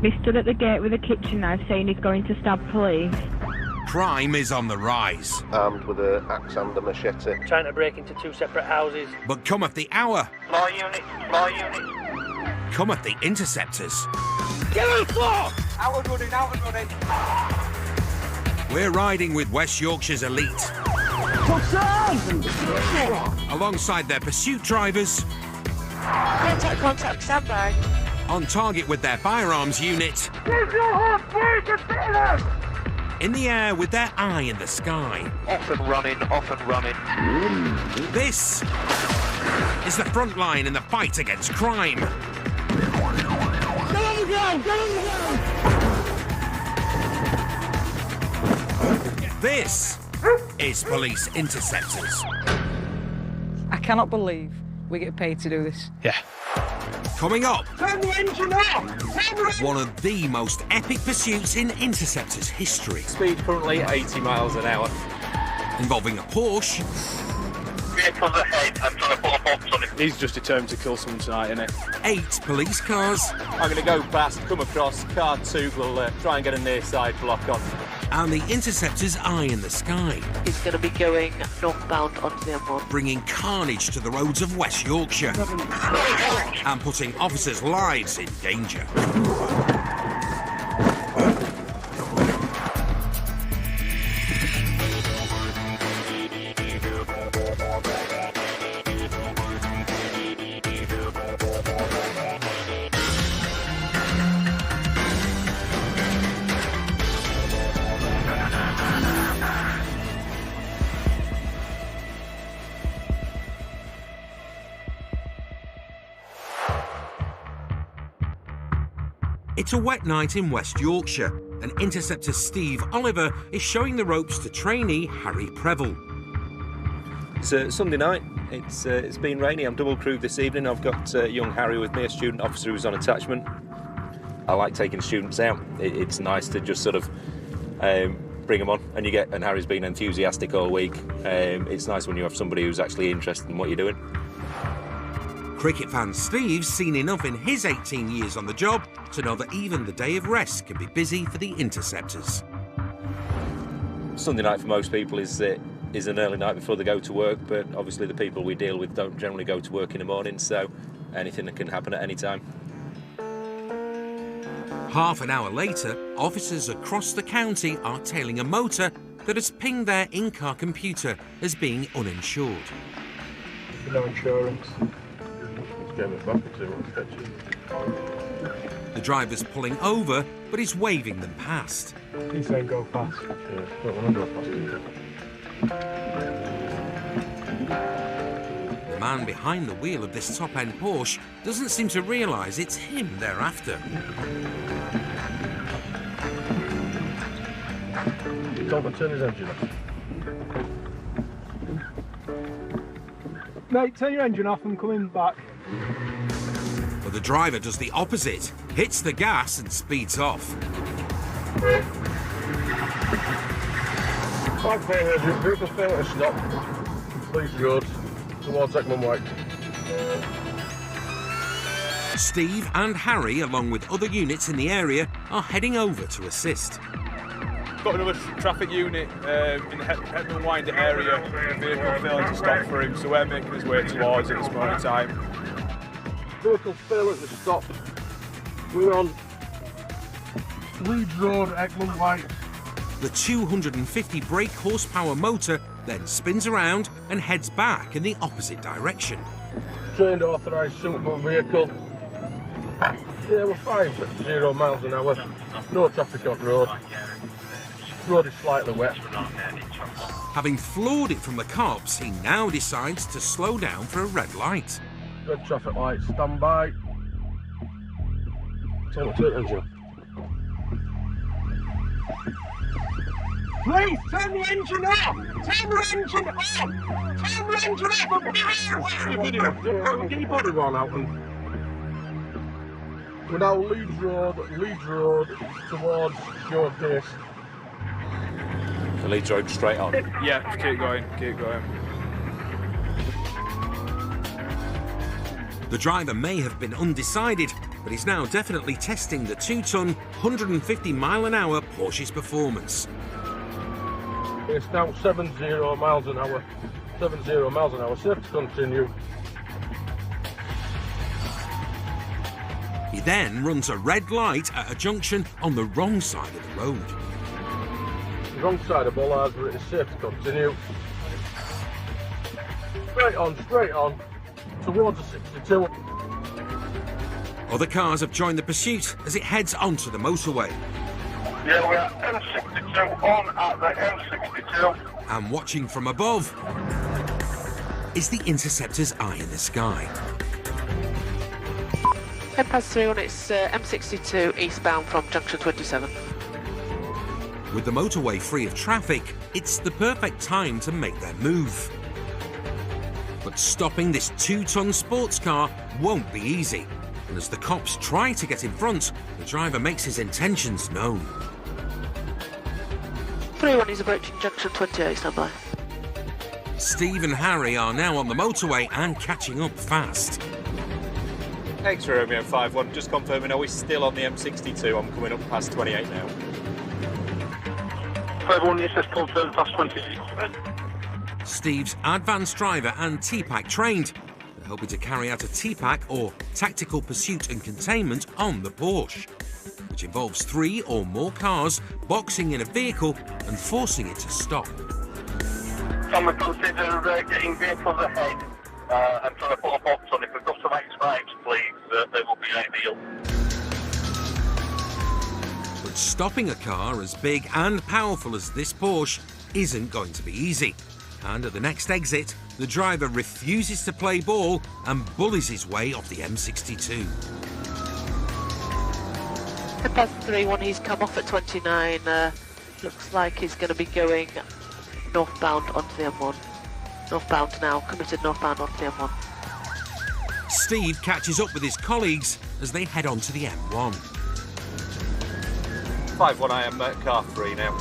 He stood at the gate with a kitchen knife saying he's going to stab police. Crime is on the rise. Armed with an axe and a machete. Trying to break into 2 separate houses. But cometh the hour. More units, more units. Cometh the Interceptors. Get on the floor! Out and running. We're riding with West Yorkshire's elite. Alongside their pursuit drivers. Contact, stand by. On target with their firearms unit. In the air with their eye in the sky. Off and running. This is the front line in the fight against crime. Get on the ground! This is Po.lice Interceptors. I cannot believe we get paid to do this. Yeah. Coming up, Turn the engine off! one of the most epic pursuits in Interceptors history. Speed currently 80 miles an hour. Involving a Porsche. Vehicles ahead, I'm trying to put a box on it. He's just determined to kill someone tonight, isn't he? 8 police cars. I'm going to go past, come across, car 2 will try and get a near side block on. And the Interceptors' eye in the sky. He's going to be going northbound onto the M1. Bringing carnage to the roads of West Yorkshire. And putting officers' lives in danger. It's a wet night in West Yorkshire, and Interceptor Steve Oliver is showing the ropes to trainee Harry Preble. It's Sunday night. It's been rainy. I'm double crewed this evening. I've got young Harry with me, a student officer who's on attachment. I like taking students out. It's nice to just sort of bring them on, and Harry's been enthusiastic all week. It's nice when you have somebody who's actually interested in what you're doing. Cricket fan Steve's seen enough in his 18 years on the job to know that even the day of rest can be busy for the Interceptors. Sunday night for most people is an early night before they go to work, but obviously the people we deal with don't generally go to work in the morning, so anything that can happen at any time. Half an hour later, officers across the county are tailing a motor that has pinged their in-car computer as being uninsured. No insurance. The driver's pulling over, but he's waving them past. He's saying go fast. Yeah, don't want to go fast. The man behind the wheel of this top-end Porsche doesn't seem to realise it's him they're after. Don't turn his engine off. Mate, turn your engine off, I'm coming back. But the driver does the opposite, hits the gas and speeds off. 5-4, vehicle fail at a stop. Please road towards Ekman White. Steve and Harry, along with other units in the area, are heading over to assist. Got another traffic unit in the Hetman Winder area. The vehicle failing to stop for him, so we're making his way towards it at this moment in time. Vehicle fail at the stop. We're on Leeds Road, Ekman White. The 250 brake horsepower motor then spins around and heads back in the opposite direction. Trained authorised suitable vehicle. Yeah, we're fine for 0 miles an hour. No traffic on road. Road is slightly wet. Having floored it from the cops, he now decides to slow down for a red light. Red traffic light, stand by. Turn the engine off. Please, turn the engine off! Turn the engine off! Turn the engine off! Get your body one out and... We're now Leeds Road towards your base. The Leeds Road straight on. Yeah, keep going. The driver may have been undecided, but he's now definitely testing the 2-ton, 150-mile-an-hour Porsche's performance. It's now 70 miles an hour. 70 miles an hour. Safe to continue. He then runs a red light at a junction on the wrong side of the road. Wrong side of bollards, but it is safe to continue. Straight on, towards the 62. Other cars have joined the pursuit as it heads onto the motorway. Yeah, we're at M62 on at the M62. And watching from above is the Interceptor's eye in the sky. 3 it's M62 eastbound from junction 27. With the motorway free of traffic, it's the perfect time to make their move. But stopping this 2-ton sports car won't be easy. And as the cops try to get in front, the driver makes his intentions known. 3 is approaching junction 28, stand by. Steve and Harry are now on the motorway and catching up fast. Thanks, Romeo 5-1. Just confirming, are we still on the M62? I'm coming up past 28 now. 5-1, yes, that's confirmed, past 28. Steve's advanced driver and T-Pack trained. They're hoping to carry out a T-Pack or tactical pursuit and containment on the Porsche, which involves 3 or more cars boxing in a vehicle and forcing it to stop. Can we consider getting vehicles ahead and trying to put a box on? If we've got some X5s, please, they will be ideal. But stopping a car as big and powerful as this Porsche isn't going to be easy. And at the next exit, the driver refuses to play ball and bullies his way off the M62. 3 he's come off at 29. Looks like he's going to be going northbound onto the M1. Northbound now, committed northbound onto the M1. Steve catches up with his colleagues as they head onto the M1. 5-1, I am car 3 now.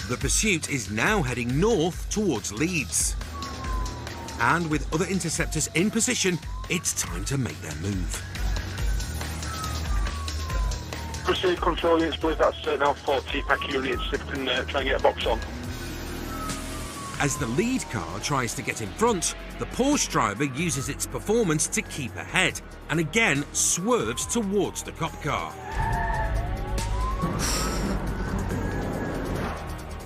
The pursuit is now heading north towards Leeds. And with other interceptors in position, it's time to make their move. Proceed control units, please. That's now 4 T-Pack units. If we can try and get a box on. As the lead car tries to get in front, the Porsche driver uses its performance to keep ahead and again swerves towards the cop car.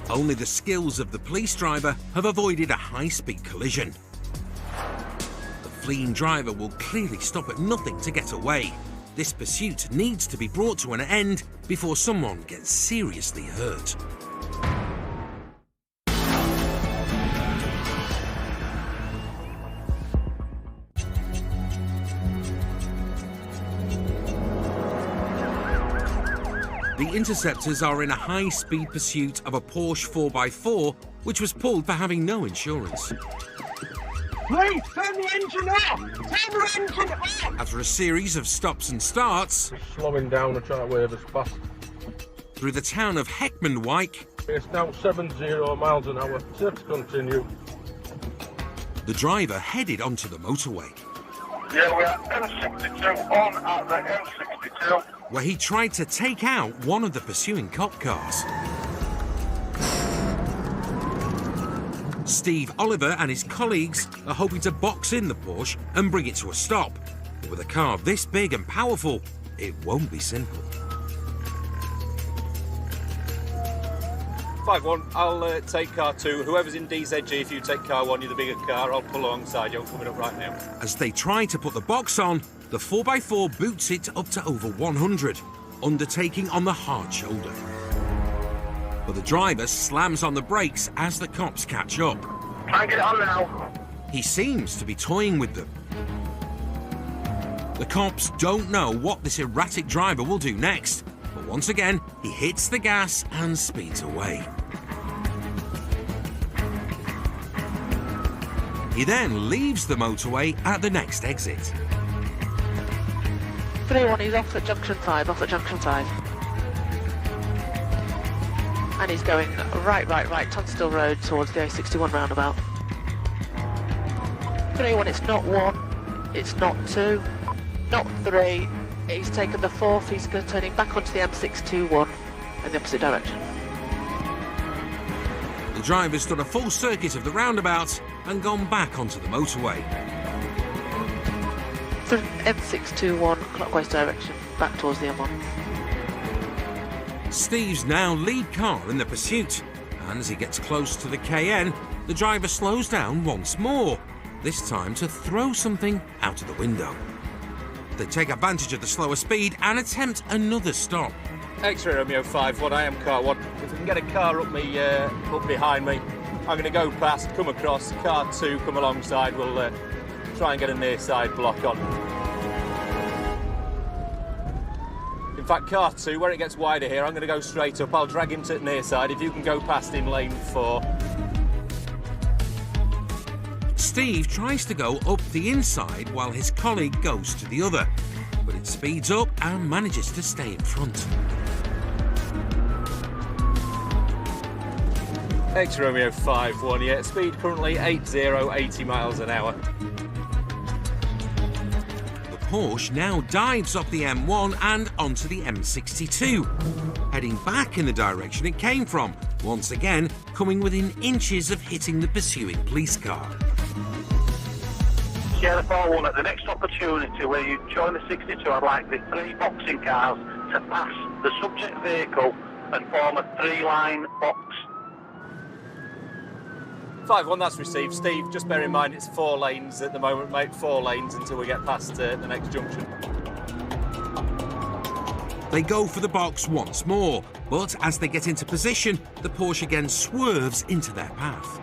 Only the skills of the police driver have avoided a high-speed collision. The fleeing driver will clearly stop at nothing to get away. This pursuit needs to be brought to an end before someone gets seriously hurt. The Interceptors are in a high-speed pursuit of a Porsche 4x4, which was pulled for having no insurance. Please, turn the engine off! Turn the engine off! After a series of stops and starts, Slowing down and trying to wave us past. through the town of Heckmondwike, It's now 70 miles an hour. Safe to continue. the driver headed onto the motorway, Yeah, we're at M62 on at the M62. where he tried to take out one of the pursuing cop cars. Steve Oliver and his colleagues are hoping to box in the Porsche and bring it to a stop. But with a car this big and powerful, it won't be simple. 5-1, I'll take car 2. Whoever's in DZG, if you take car 1, you're the bigger car. I'll pull alongside you. I'm coming up right now. As they try to put the box on, the 4x4 boots it up to over 100, undertaking on the hard shoulder. But the driver slams on the brakes as the cops catch up. Try and get it on now. He seems to be toying with them. The cops don't know what this erratic driver will do next, but once again, he hits the gas and speeds away. He then leaves the motorway at the next exit. 3 he's off at junction 5, And he's going right, Tunstall Road towards the A61 roundabout. 3 it's not 1. It's not 2, not 3. He's taken the 4th. He's turning back onto the M621 in the opposite direction. The driver's done a full circuit of the roundabout and gone back onto the motorway. So M621 clockwise direction, back towards the M1. Steve's now lead car in the pursuit, and as he gets close to the Cayenne, the driver slows down once more, this time to throw something out of the window. They take advantage of the slower speed and attempt another stop. X-ray Romeo 5-1, I am car 1. If we can get a car up behind me, I'm going to go past, come across, car 2 come alongside, we'll try and get a near side block on. In fact, car 2, where it gets wider here, I'm going to go straight up. I'll drag him to the near side. If you can go past in lane 4. Steve tries to go up the inside while his colleague goes to the other, but it speeds up and manages to stay in front. X Romeo 5-1, yeah, speed currently 80 miles an hour. The Porsche now dives up the M1 and onto the M62, heading back in the direction it came from, once again coming within inches of hitting the pursuing police car. Sierra 4-1, at the next opportunity where you join the 62, I'd like the 3 boxing cars to pass the subject vehicle and form a 3-line box. 5-1, that's received. Steve, just bear in mind it's 4 lanes at the moment, mate. 4 lanes until we get past the next junction. They go for the box once more, but as they get into position, the Porsche again swerves into their path.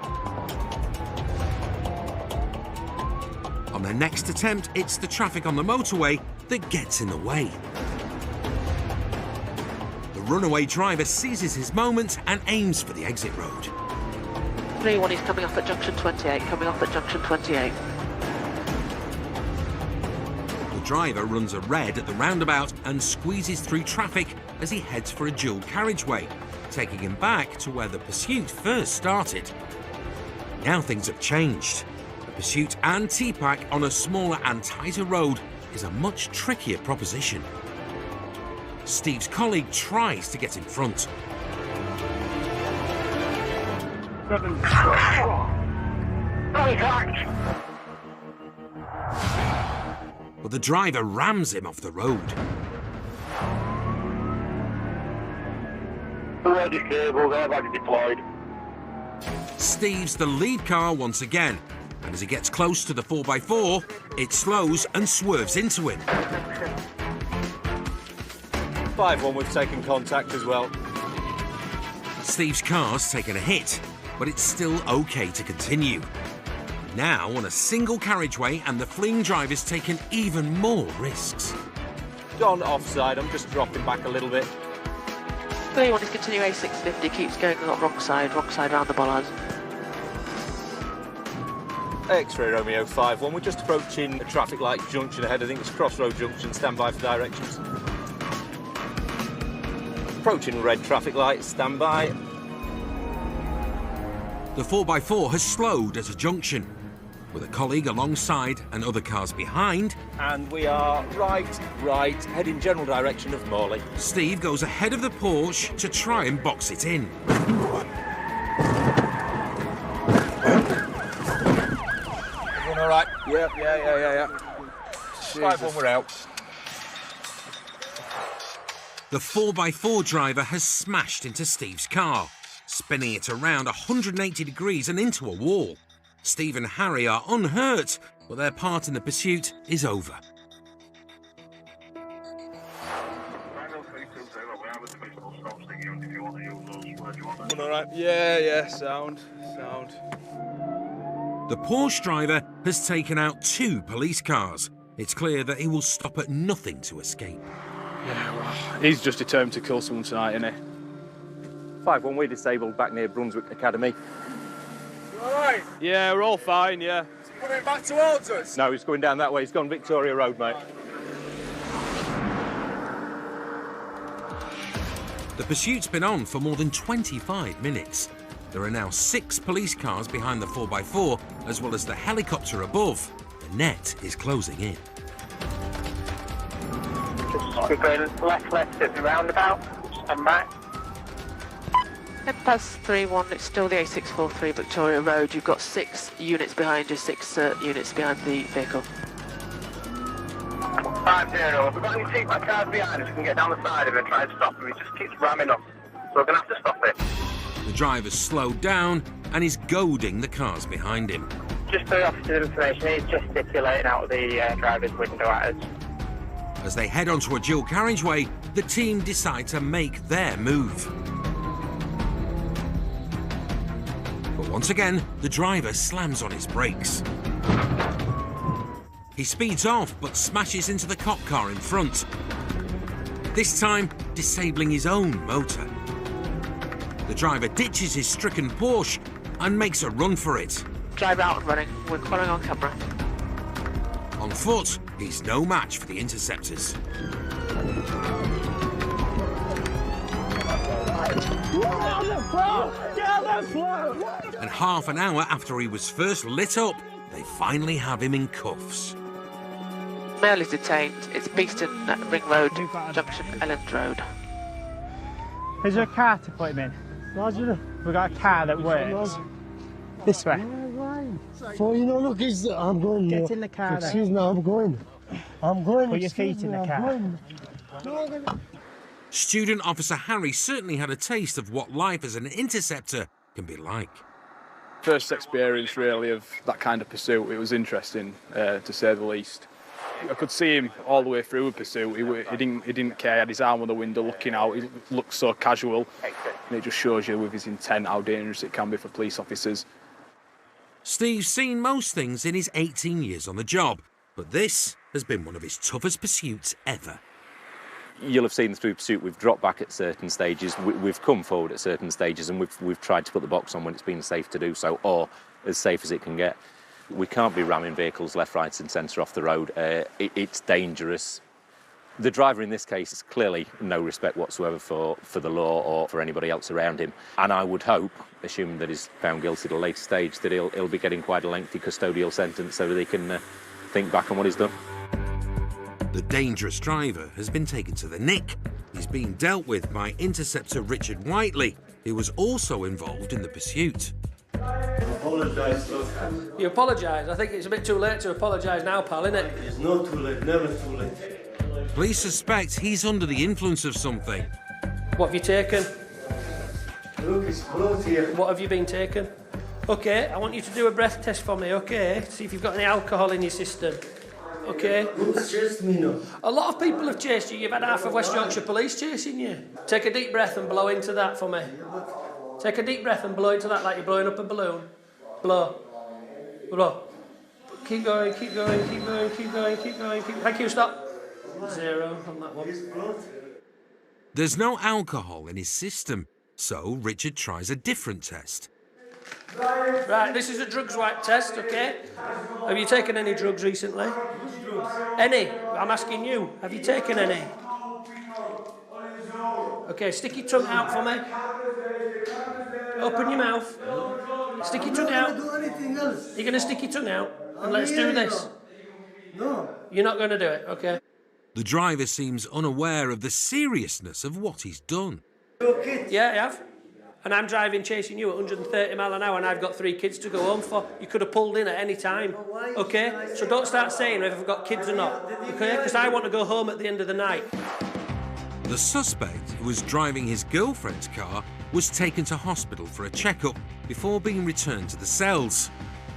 On their next attempt, it's the traffic on the motorway that gets in the way. The runaway driver seizes his moment and aims for the exit road. 3-1, he's coming off at junction 28, coming off at junction 28. The driver runs a red at the roundabout and squeezes through traffic as he heads for a dual carriageway, taking him back to where the pursuit first started. Now things have changed. The pursuit and T-Pack on a smaller and tighter road is a much trickier proposition. Steve's colleague tries to get in front. But the driver rams him off the road. Ready cable, airbag deployed. Steve's the lead car once again, and as he gets close to the 4x4, it slows and swerves into him. 5-1, we've taken contact as well. Steve's car's taken a hit, but it's still okay to continue. Now on a single carriageway, and the fleeing driver's taken even more risks. Gone offside, I'm just dropping back a little bit. 3-1, he's continuing A650, keeps going on wrong side round the bollards. X-ray Romeo 5-1, we're just approaching a traffic light junction ahead. I think it's Crossroad Junction, stand by for directions. Approaching red traffic light, stand by. The 4x4 has slowed at a junction, with a colleague alongside and other cars behind. And we are right, heading general direction of Morley. Steve goes ahead of the Porsche to try and box it in. Everyone all right? Yeah. 5-1, we're out. The 4x4 driver has smashed into Steve's car, spinning it around 180 degrees and into a wall. Steve and Harry are unhurt, but their part in the pursuit is over. All right. Yeah, sound. The Porsche driver has taken out 2 police cars. It's clear that he will stop at nothing to escape. Yeah, well, he's just determined to kill someone tonight, isn't he? 5-1, we're disabled back near Brunswick Academy. You all right? Yeah, we're all fine, yeah. Is he coming back towards us? No, he's going down that way. He's gone Victoria Road, mate. The pursuit's been on for more than 25 minutes. There are now 6 police cars behind the 4x4, as well as the helicopter above. The net is closing in. Just going left at the roundabout and back. Head past 3-1, it's still the A643 Victoria Road. You've got 6 units behind you, 6 units behind the vehicle. 50, if we've got any seatback cars behind us, we can get down the side of it and try and stop him. He just keeps ramming up, so we're going to have to stop it. The driver's slowed down and is goading the cars behind him. Just for the officer's information, he's gesticulating out of the driver's window at us. As they head onto a dual carriageway, the team decide to make their move. But once again, the driver slams on his brakes. He speeds off but smashes into the cop car in front. This time, disabling his own motor. The driver ditches his stricken Porsche and makes a run for it. Drive out and running. We're calling on camera. On foot, he's no match for the Interceptors. And half an hour after he was first lit up, they finally have him in cuffs. Male is detained. It's Beeston Ring Road, Junction Elland Road. Is there a car to put him in? We've got a car that works. This way. So, you know, look, I'm going. Get in the car. Excuse me, I'm going. Put your feet in the car. Student Officer Harry certainly had a taste of what life as an interceptor can be like. First experience, really, of that kind of pursuit. It was interesting, to say the least. I could see him all the way through a pursuit. He didn't care. He had his arm on the window looking out. He looked so casual. And it just shows you with his intent how dangerous it can be for police officers. Steve's seen most things in his 18 years on the job, but this has been one of his toughest pursuits ever. You'll have seen through pursuit we've dropped back at certain stages, we've come forward at certain stages, and we've tried to put the box on when it's been safe to do so, or as safe as it can get. We can't be ramming vehicles left, right and centre off the road. It's dangerous. The driver in this case is clearly no respect whatsoever for the law or for anybody else around him. And I would hope, assuming that he's found guilty at a later stage, that he'll be getting quite a lengthy custodial sentence so that he can think back on what he's done. The dangerous driver has been taken to the Nick. He's being dealt with by Interceptor Richard Whiteley, who was also involved in the pursuit. You apologise? I think it's a bit too late to apologise now, pal, isn't it? It's not too late, never too late. Police suspect he's under the influence of something. What have you taken? Look, it's blood here. What have you been taken? OK, I want you to do a breath test for me, OK? See if you've got any alcohol in your system. OK? Who's chased me now? A lot of people have chased you. You've had half of West Yorkshire Police chasing you. Take a deep breath and blow into that for me. Take a deep breath and blow into that like you're blowing up a balloon. Blow. Blow. Keep going, keep going, keep going, keep going, keep going. Thank you, stop. 0 on that one. There's no alcohol in his system, so Richard tries a different test. Right, this is a drugs wipe test, OK? Have you taken any drugs recently? Any? I'm asking you. Have you taken any? OK, stick your tongue out for me. Open your mouth. Stick your tongue out. You're going to stick your tongue out and let's do this. No. You're not going to do it, OK? The driver seems unaware of the seriousness of what he's done. Yeah, I have. And I'm driving, chasing you at 130 mile an hour and I've got 3 kids to go home for. You could have pulled in at any time, OK? So don't start saying if I've got kids or not, OK? Because I want to go home at the end of the night. The suspect, who was driving his girlfriend's car, was taken to hospital for a checkup before being returned to the cells.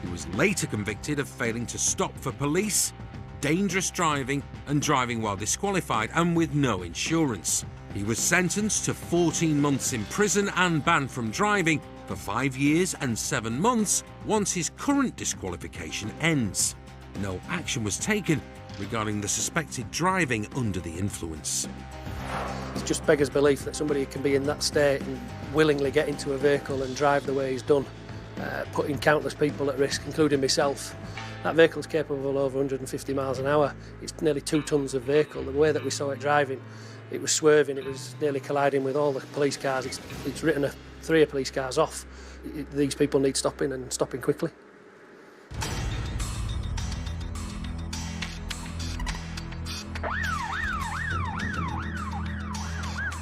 He was later convicted of failing to stop for police, dangerous driving and driving while disqualified and with no insurance. He was sentenced to 14 months in prison and banned from driving for 5 years and 7 months once his current disqualification ends. No action was taken regarding the suspected driving under the influence. It just beggars belief that somebody can be in that state and willingly get into a vehicle and drive the way he's done, putting countless people at risk, including myself. That vehicle's capable of over 150 miles an hour. It's nearly 2 tons of vehicle. The way that we saw it driving, it was swerving, it was nearly colliding with all the police cars. It's written 3 police cars off. These people need stopping and stopping quickly.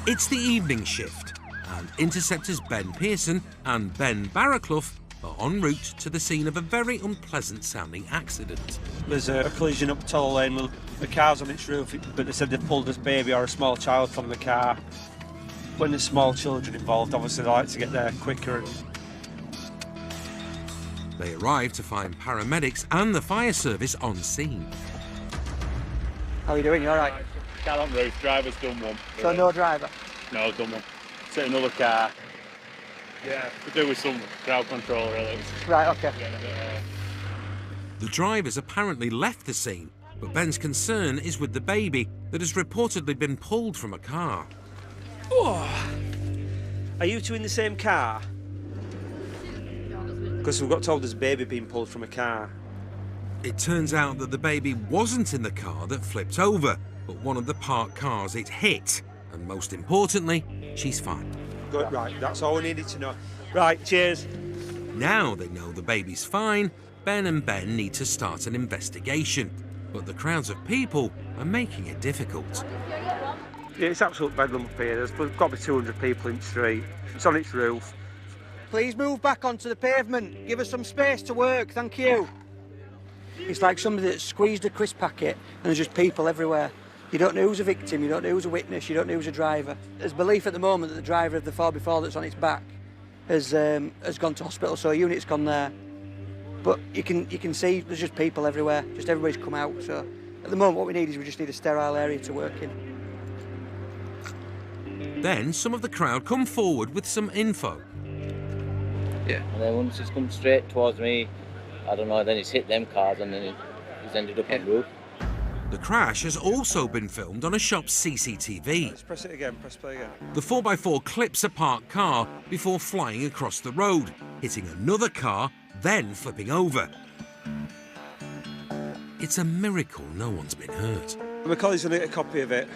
It's the evening shift, and Interceptors Ben Pearson and Ben Barraclough are en route to the scene of a very unpleasant-sounding accident. There's a collision up Toll Lane with the car's on its roof, but they said they pulled a baby or a small child from the car. When there's small children involved, obviously they like to get there quicker. They arrive to find paramedics and the fire service on scene. How are you doing? You all right? Car on roof, driver's done one. So no driver? No, done one. It's in another car. Yeah, to do with some crowd control, really. Right, okay. The driver's apparently left the scene, but Ben's concern is with the baby that has reportedly been pulled from a car. Oh. Are you two in the same car? Because we've got told there's a baby being pulled from a car. It turns out that the baby wasn't in the car that flipped over, but one of the parked cars it hit. And most importantly, she's fine. Good, right, that's all we needed to know. Right, cheers. Now they know the baby's fine, Ben and Ben need to start an investigation. But the crowds of people are making it difficult. Yeah, it's absolute bedlam up here. There's got to be 200 people in the street. It's on its roof. Please move back onto the pavement. Give us some space to work, thank you. It's like somebody that's squeezed a crisp packet and there's just people everywhere. You don't know who's a victim, you don't know who's a witness, you don't know who's a driver. There's belief at the moment that the driver of the 4x4 that's on its back has gone to hospital, so a unit's gone there. But you can see there's just people everywhere, just everybody's come out. So at the moment what we need is we just need a sterile area to work in. Then some of the crowd come forward with some info. Yeah. And then once it's come straight towards me, I don't know, then it's hit them cars and then it's ended up on the roof. The crash has also been filmed on a shop's CCTV. Let's press it again, press play again. The 4x4 clips a parked car before flying across the road, hitting another car, then flipping over. It's a miracle no one's been hurt. My colleagues will need a copy of it.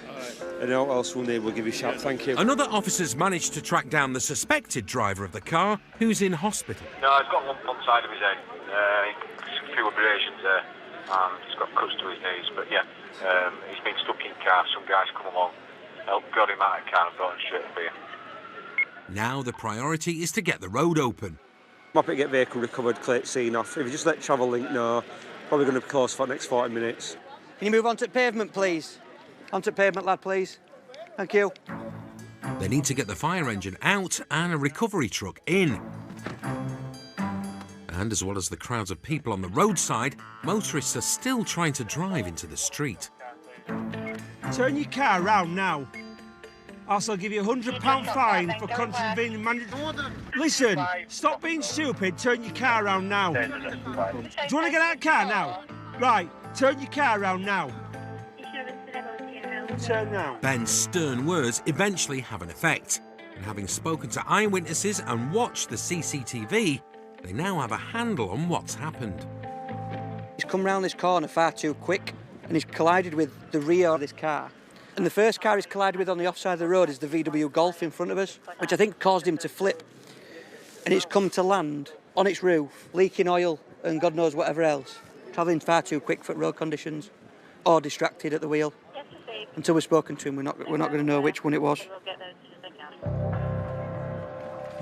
And what else we'll need, we'll give you a shout. Thank you. Another officer's managed to track down the suspected driver of the car, who's in hospital. No, he's got a lump on the side of his head. A few abrasions there. He's got cuts to his knees, but yeah, he's been stuck in car. Some guys come along, got him out of the car and brought him straight up here. Now the priority is to get the road open. Mop it, get vehicle recovered, clear the scene off. If you just let Travel Link know, probably going to be closed for the next 40 minutes. Can you move onto the pavement, please? Onto the pavement, lad, please. Thank you. They need to get the fire engine out and a recovery truck in. And as well as the crowds of people on the roadside, motorists are still trying to drive into the street. Turn your car round now. Also give you a £100 fine for contravening mandatory... Listen, stop being stupid, turn your car round now. Do you want to get out of the car now? Right, turn your car round now. Turn now. Ben's stern words eventually have an effect. And having spoken to eyewitnesses and watched the CCTV, they now have a handle on what's happened. He's come round this corner far too quick and he's collided with the rear of this car. And the first car he's collided with on the offside of the road is the VW Golf in front of us, which I think caused him to flip. And it's come to land on its roof, leaking oil and God knows whatever else. Travelling far too quick for road conditions or distracted at the wheel. Until we've spoken to him, we're not going to know which one it was.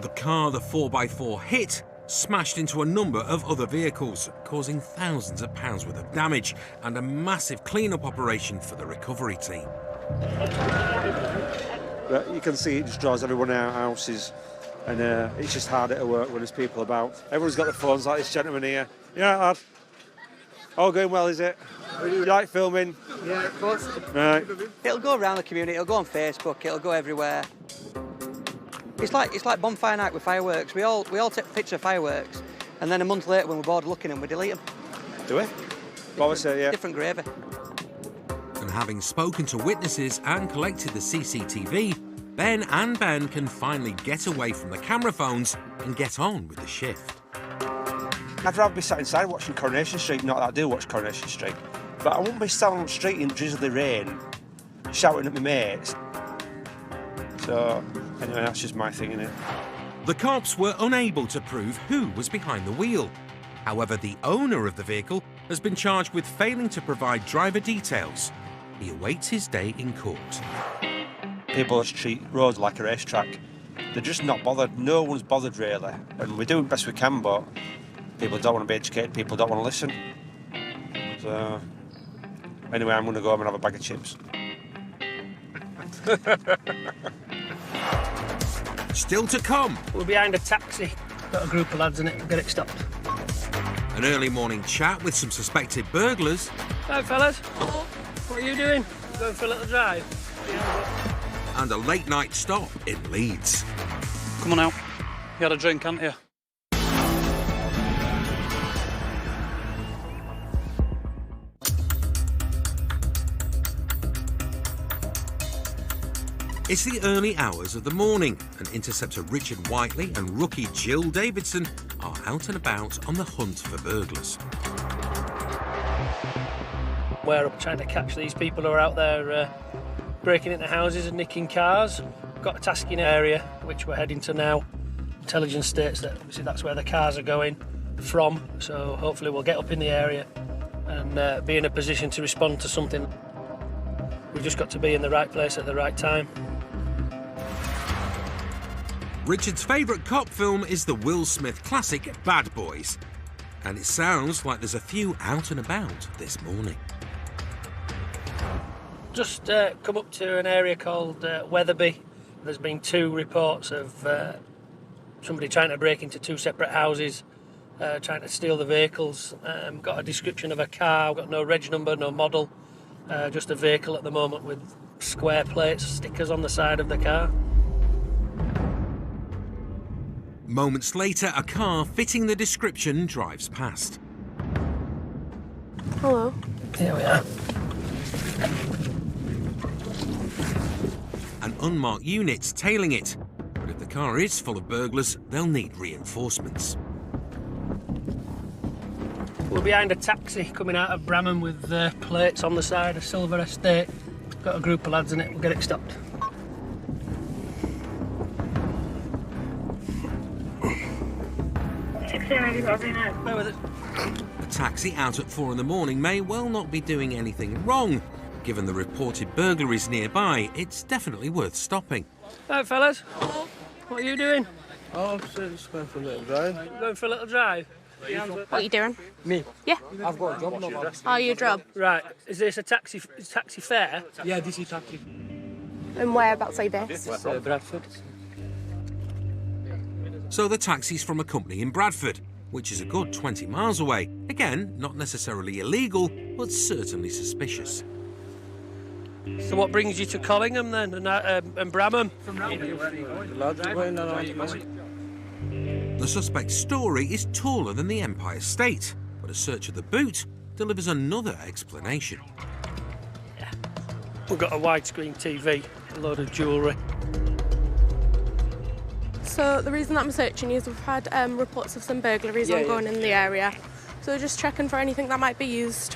The car the 4x4 hit smashed into a number of other vehicles, causing thousands of pounds worth of damage and a massive clean-up operation for the recovery team. But you can see it just draws everyone out of houses, and it's just harder to work when there's people about. Everyone's got their phones like this gentleman here. Yeah, lad. All going well, is it? You like filming? Yeah, of course. Right. It'll go around the community, it'll go on Facebook, it'll go everywhere. It's like bonfire night with fireworks. We all take pictures of fireworks, and then a month later when we're bored looking at them, we delete them. Do we? Obviously, yeah. Different gravy. And having spoken to witnesses and collected the CCTV, Ben and Ben can finally get away from the camera phones and get on with the shift. I'd rather be sat inside watching Coronation Street, not that I do watch Coronation Street, but I won't be sat on the street in drizzly rain, shouting at my mates. So, anyway, that's just my thing, innit? The cops were unable to prove who was behind the wheel. However, the owner of the vehicle has been charged with failing to provide driver details. He awaits his day in court. People just treat roads like a racetrack. They're just not bothered. No one's bothered really, and we're doing the best we can, but people don't want to be educated, people don't want to listen. So anyway, I'm going to go home and have a bag of chips. Still to come. We're behind a taxi. Got a group of lads in it. Get it stopped. An early morning chat with some suspected burglars. Hi, fellas. What are you doing? Going for a little drive? And a late night stop in Leeds. Come on out. You had a drink, haven't you? It's the early hours of the morning, and Interceptor Richard Whiteley and rookie Jill Davidson are out and about on the hunt for burglars. We're trying to catch these people who are out there breaking into houses and nicking cars. Got a tasking area, which we're heading to now. Intelligence states that obviously that's where the cars are going from, so hopefully we'll get up in the area and be in a position to respond to something. We've just got to be in the right place at the right time. Richard's favourite cop film is the Will Smith classic Bad Boys, and it sounds like there's a few out and about this morning. Just come up to an area called Wetherby. There's been 2 reports of somebody trying to break into 2 separate houses, trying to steal the vehicles. Got a description of a car, got no reg number, no model, just a vehicle at the moment with square plates, stickers on the side of the car. Moments later, a car fitting the description drives past. Hello. Here we are. An unmarked unit's tailing it, but if the car is full of burglars, they'll need reinforcements. We're behind a taxi coming out of Bramham with plates on the side, a silver estate. Got a group of lads in it, we'll get it stopped. A taxi out at 4 in the morning may well not be doing anything wrong. Given the reported burglaries nearby, it's definitely worth stopping. Hi, fellas. What are you doing? Oh, just going for a little drive. Going for a little drive? What are you doing? Me? Yeah. I've got a job now. Oh, your job? Right. Is this a taxi fare? Yeah, this is taxi. And whereabouts are you based? Bradford. So the taxi's from a company in Bradford, which is a good 20 miles away. Again, not necessarily illegal, but certainly suspicious. So what brings you to Collingham then, and Bramham? The suspect's story is taller than the Empire State, but a search of the boot delivers another explanation. We've got a widescreen TV, a load of jewellery. So the reason that I'm searching is we've had reports of some burglaries ongoing in the area. So we're just checking for anything that might be used.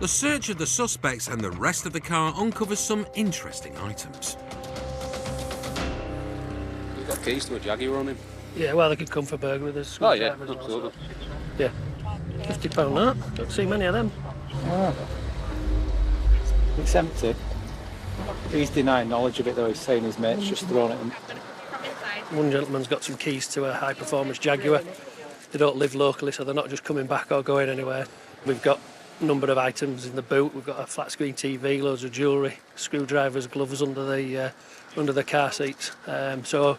The search of the suspects and the rest of the car uncovers some interesting items. You've got keys to a Jaguar on him? Yeah, well, they could come for burglary. There's Oh, yeah, screwdrivers and all absolutely. sorts. Yeah. £50 that. Don't see many of them. Oh. It's empty. He's denying knowledge of it though, he's saying his mate's just thrown it in. One gentleman's got some keys to a high-performance Jaguar. They don't live locally, so they're not just coming back or going anywhere. We've got a number of items in the boot. We've got a flat-screen TV, loads of jewellery, screwdrivers, gloves under the car seats. So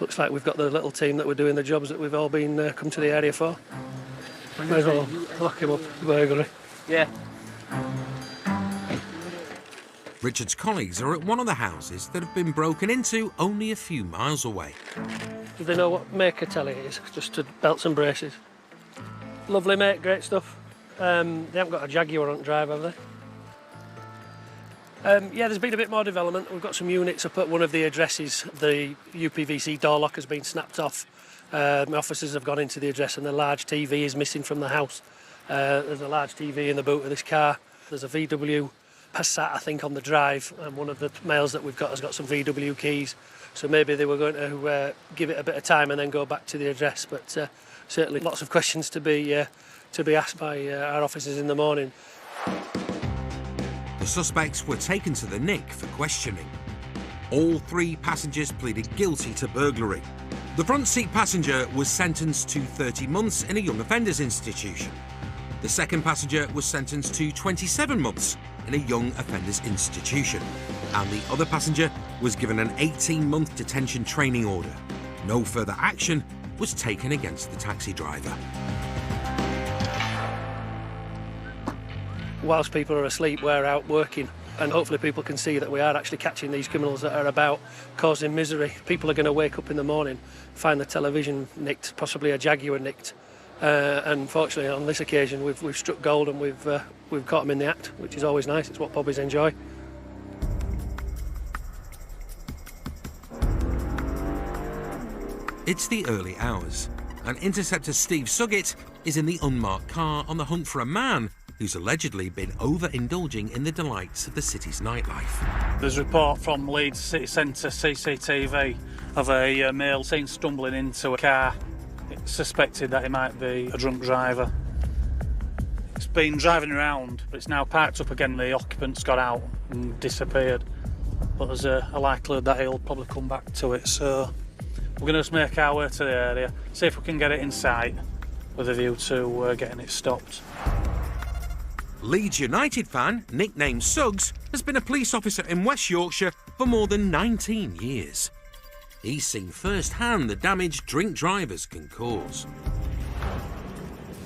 looks like we've got the little team that were doing the jobs that we've all been come to the area for. Might as well lock him up for burglary. Yeah. Richard's colleagues are at one of the houses that have been broken into only a few miles away. Do they know what make a telly it is? Just to belts and braces. Lovely, mate, great stuff. They haven't got a Jaguar on drive, have they? Yeah, there's been a bit more development. We've got some units up at one of the addresses. The UPVC door lock has been snapped off. My officers have gone into the address and the large TV is missing from the house. There's a large TV in the boot of this car. There's a VW Passat, I think, on the drive, and one of the males that we've got has got some VW keys. So maybe they were going to give it a bit of time and then go back to the address. But certainly lots of questions to be asked by our officers in the morning. The suspects were taken to the Nick for questioning. All 3 passengers pleaded guilty to burglary. The front seat passenger was sentenced to 30 months in a young offenders institution. The second passenger was sentenced to 27 months in a young offenders institution. And the other passenger was given an 18-month detention training order. No further action was taken against the taxi driver. Whilst people are asleep, we're out working, and hopefully people can see that we are actually catching these criminals that are about causing misery. People are going to wake up in the morning, find the television nicked, possibly a Jaguar nicked, and fortunately on this occasion we've struck gold and we've caught them in the act, which is always nice. It's what pubbies enjoy. It's the early hours, and Interceptor Steve Suggett is in the unmarked car on the hunt for a man who's allegedly been overindulging in the delights of the city's nightlife. There's a report from Leeds City Centre CCTV of a male seen stumbling into a car. It's suspected that he might be a drunk driver. It's been driving around, but it's now parked up again. The occupant's got out and disappeared. But there's a likelihood that he'll probably come back to it, so we're going to just make our way to the area, see if we can get it in sight with a view to getting it stopped. Leeds United fan, nicknamed Suggs, has been a police officer in West Yorkshire for more than 19 years. He's seen firsthand the damage drink drivers can cause.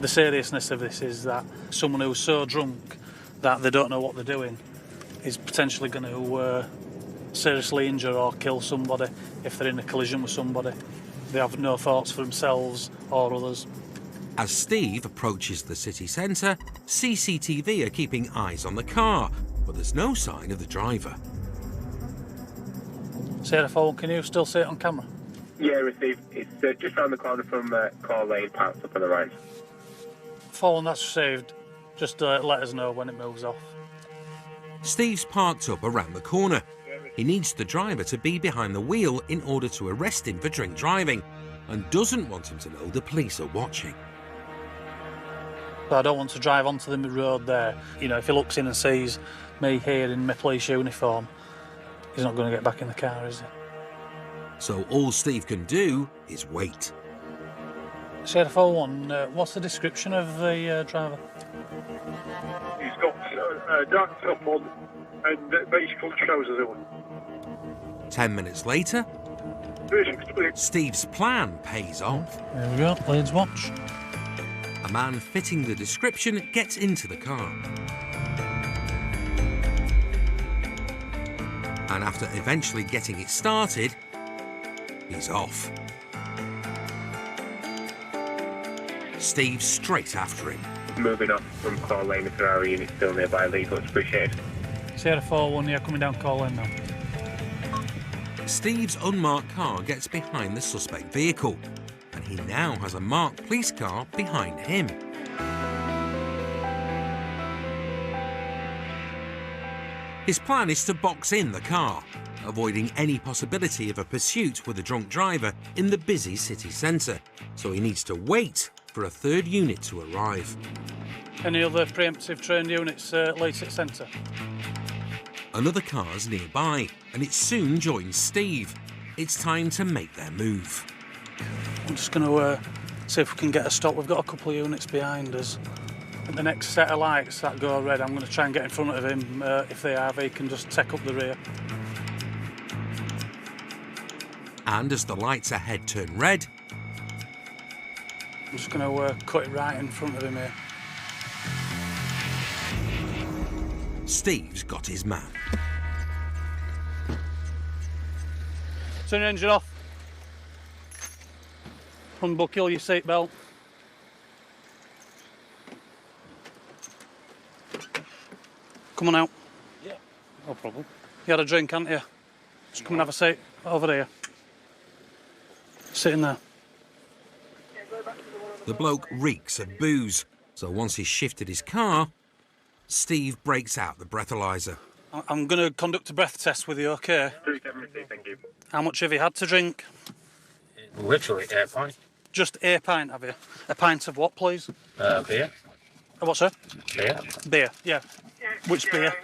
The seriousness of this is that someone who's so drunk that they don't know what they're doing is potentially going to seriously injure or kill somebody if they're in a collision with somebody. They have no thoughts for themselves or others. As Steve approaches the city centre, CCTV are keeping eyes on the car, but there's no sign of the driver. Sarah Fallon, can you still see it on camera? Yeah, received. It's just round the corner from Core Lane, parked up on the right. Fallon, that's received. Just let us know when it moves off. Steve's parked up around the corner. He needs the driver to be behind the wheel in order to arrest him for drink driving, and doesn't want him to know the police are watching. I don't want to drive onto the road there. You know, if he looks in and sees me here in my police uniform, he's not going to get back in the car, is he? So all Steve can do is wait. Sheriff 01, what's the description of the driver? He's got dark top on and beige coloured trousers on. 10 minutes later, Steve's plan pays off. There we go, Leeds watch. A man fitting the description gets into the car. And after eventually getting it started, he's off. Steve's straight after him. Moving off from Core Lane, the Ferrari unit still nearby. Leeds, much appreciated. Sierra 41, yeah, coming down Core Lane now. Steve's unmarked car gets behind the suspect vehicle, and he now has a marked police car behind him. His plan is to box in the car, avoiding any possibility of a pursuit with a drunk driver in the busy city centre, so he needs to wait for a third unit to arrive. Any other preemptive trained units at Leeds City Centre? Another car's nearby, and it soon joins Steve. It's time to make their move. I'm just going to see if we can get a stop. We've got a couple of units behind us. At the next set of lights that go red, I'm going to try and get in front of him. If they are, he can just take up the rear. And as the lights ahead turn red, I'm just going to cut it right in front of him here. Steve's got his man. Turn your engine off. Unbuckle your seatbelt. Come on out. Yeah. No problem. You had a drink, hadn't you? Just come and have a seat over here. Sit in there. The bloke reeks of booze, so once he's shifted his car, Steve breaks out the breathalyzer. I'm going to conduct a breath test with you, OK? Thank you. How much have you had to drink? Literally 8 pints. Just a pint, have you? A pint of what, please? Beer. What, sir? Beer. Beer, yeah. Which beer?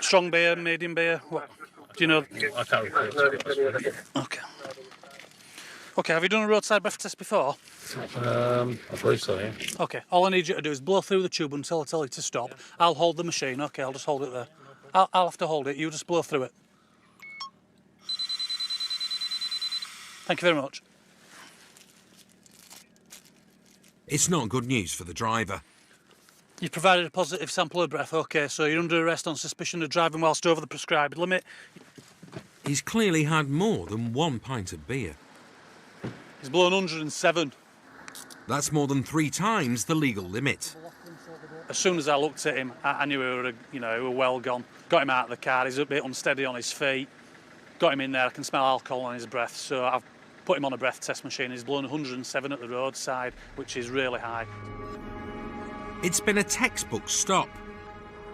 Strong beer, medium beer? What? Do you know? I can't recall. Okay. Okay, have you done a roadside breath test before? I believe so, yeah. Okay, all I need you to do is blow through the tube until I tell you to stop. I'll hold the machine, okay, I'll just hold it there. I'll have to hold it, you just blow through it. Thank you very much. It's not good news for the driver. You provided a positive sample of breath, okay, so you're under arrest on suspicion of driving whilst over the prescribed limit. He's clearly had more than 1 pint of beer. He's blown 107. That's more than 3 times the legal limit. As soon as I looked at him, I knew he were well gone. Got him out of the car, he's a bit unsteady on his feet. Got him in there, I can smell alcohol on his breath, so I've put him on a breath test machine. He's blown 107 at the roadside, which is really high. It's been a textbook stop.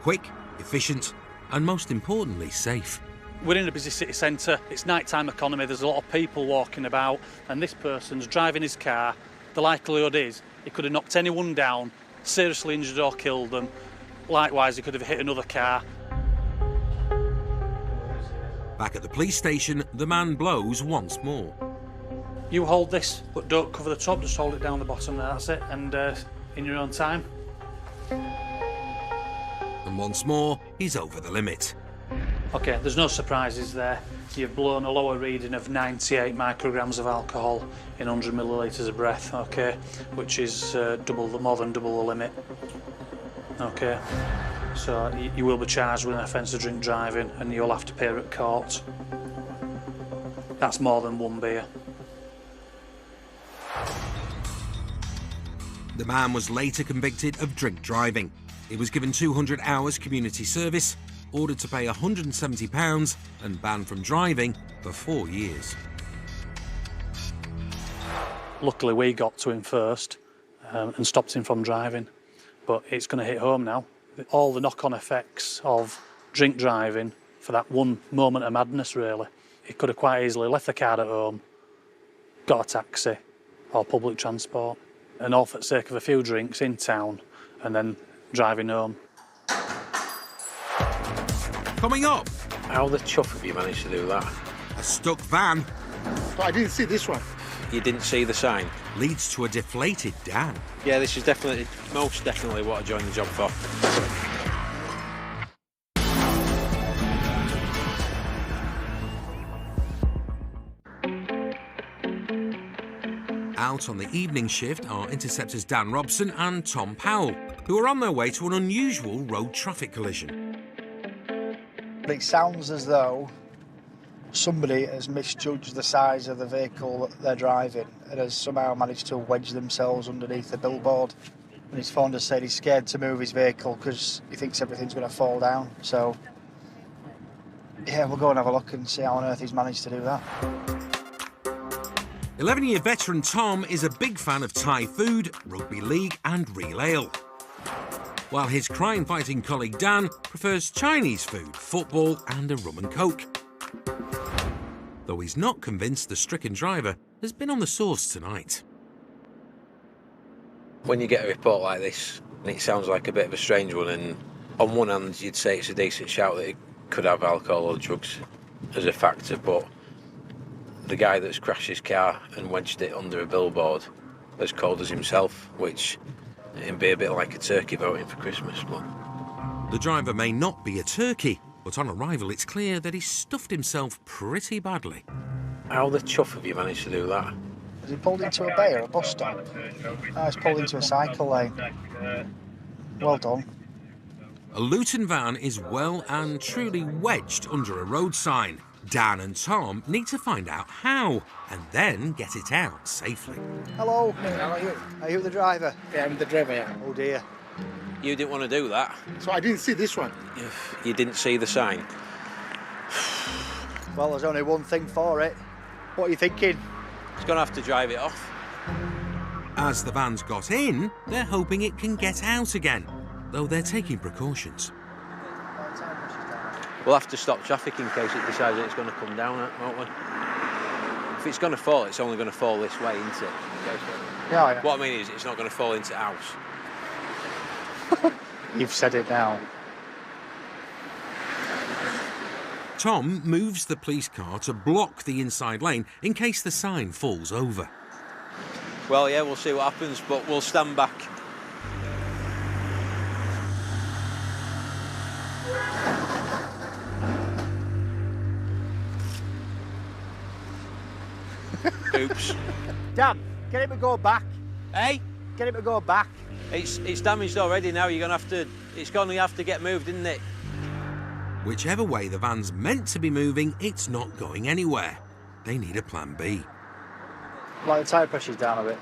Quick, efficient, and most importantly, safe. We're in a busy city centre, it's nighttime economy, there's a lot of people walking about, and this person's driving his car. The likelihood is he could have knocked anyone down, seriously injured or killed them. Likewise, he could have hit another car. Back at the police station, the man blows once more. You hold this, but don't cover the top, just hold it down the bottom there, that's it, and in your own time. And once more, he's over the limit. Okay, there's no surprises there. You've blown a lower reading of 98 micrograms of alcohol in 100 millilitres of breath, okay, which is more than double the limit. Okay, so you will be charged with an offence of drink driving and you'll have to appear at court. That's more than 1 beer. The man was later convicted of drink driving. He was given 200 hours community service, ordered to pay £170 and banned from driving for 4 years. Luckily we got to him first and stopped him from driving, but it's going to hit home now. All the knock-on effects of drink driving for that one moment of madness, really. He could have quite easily left the car at home, got a taxi or public transport, and all for the sake of a few drinks in town and then driving home. Coming up, how the chuff have you managed to do that? a stuck van But I didn't see this one. You didn't see the sign? leads to a deflated Dan. Yeah, this is definitely, most definitely what I joined the job for. Out on the evening shift are interceptors Dan Robson and Tom Powell, who are on their way to an unusual road traffic collision. It sounds as though somebody has misjudged the size of the vehicle that they're driving and has somehow managed to wedge themselves underneath the billboard. And his phone just said he's scared to move his vehicle because he thinks everything's going to fall down. So, yeah, we'll go and have a look and see how on earth he's managed to do that. 11-year veteran Tom is a big fan of Thai food, rugby league and real ale. While his crime-fighting colleague Dan prefers Chinese food, football and a rum and coke. Though he's not convinced the stricken driver has been on the sauce tonight. When you get a report like this, and it sounds like a bit of a strange one, and on one hand you'd say it's a decent shout that it could have alcohol or drugs as a factor, but the guy that's crashed his car and wedged it under a billboard has called us himself, which it'd be a bit like a turkey voting for Christmas. But the driver may not be a turkey, but on arrival it's clear that he's stuffed himself pretty badly. how the chuff have you managed to do that? Has he pulled into a bay or a bus stop? Oh, he's pulled into a cycle lane. Well done. A Luton van is well and truly wedged under a road sign. Dan and Tom need to find out how, and then get it out safely. Hello. How are you? Are you the driver? Yeah, I'm the driver, yeah. Oh dear. You didn't want to do that? So I didn't see this one. You didn't see the sign? Well, there's only one thing for it. What are you thinking? He's going to have to drive it off. As the van's got in, they're hoping it can get out again, though they're taking precautions. We'll have to stop traffic in case it decides that it's going to come down, won't we? If it's going to fall, it's only going to fall this way, isn't it? Yeah, yeah. What I mean is, it's not going to fall into the house. You've said it now. Tom moves the police car to block the inside lane in case the sign falls over. Well, yeah, we'll see what happens, but we'll stand back. Oops. Dan, get him to go back. Hey? Get him to go back. It's damaged already now. You're gonna have to. It's gonna have to get moved, isn't it? Whichever way the van's meant to be moving, it's not going anywhere. They need a plan B. Like the tyre pressure's down a bit.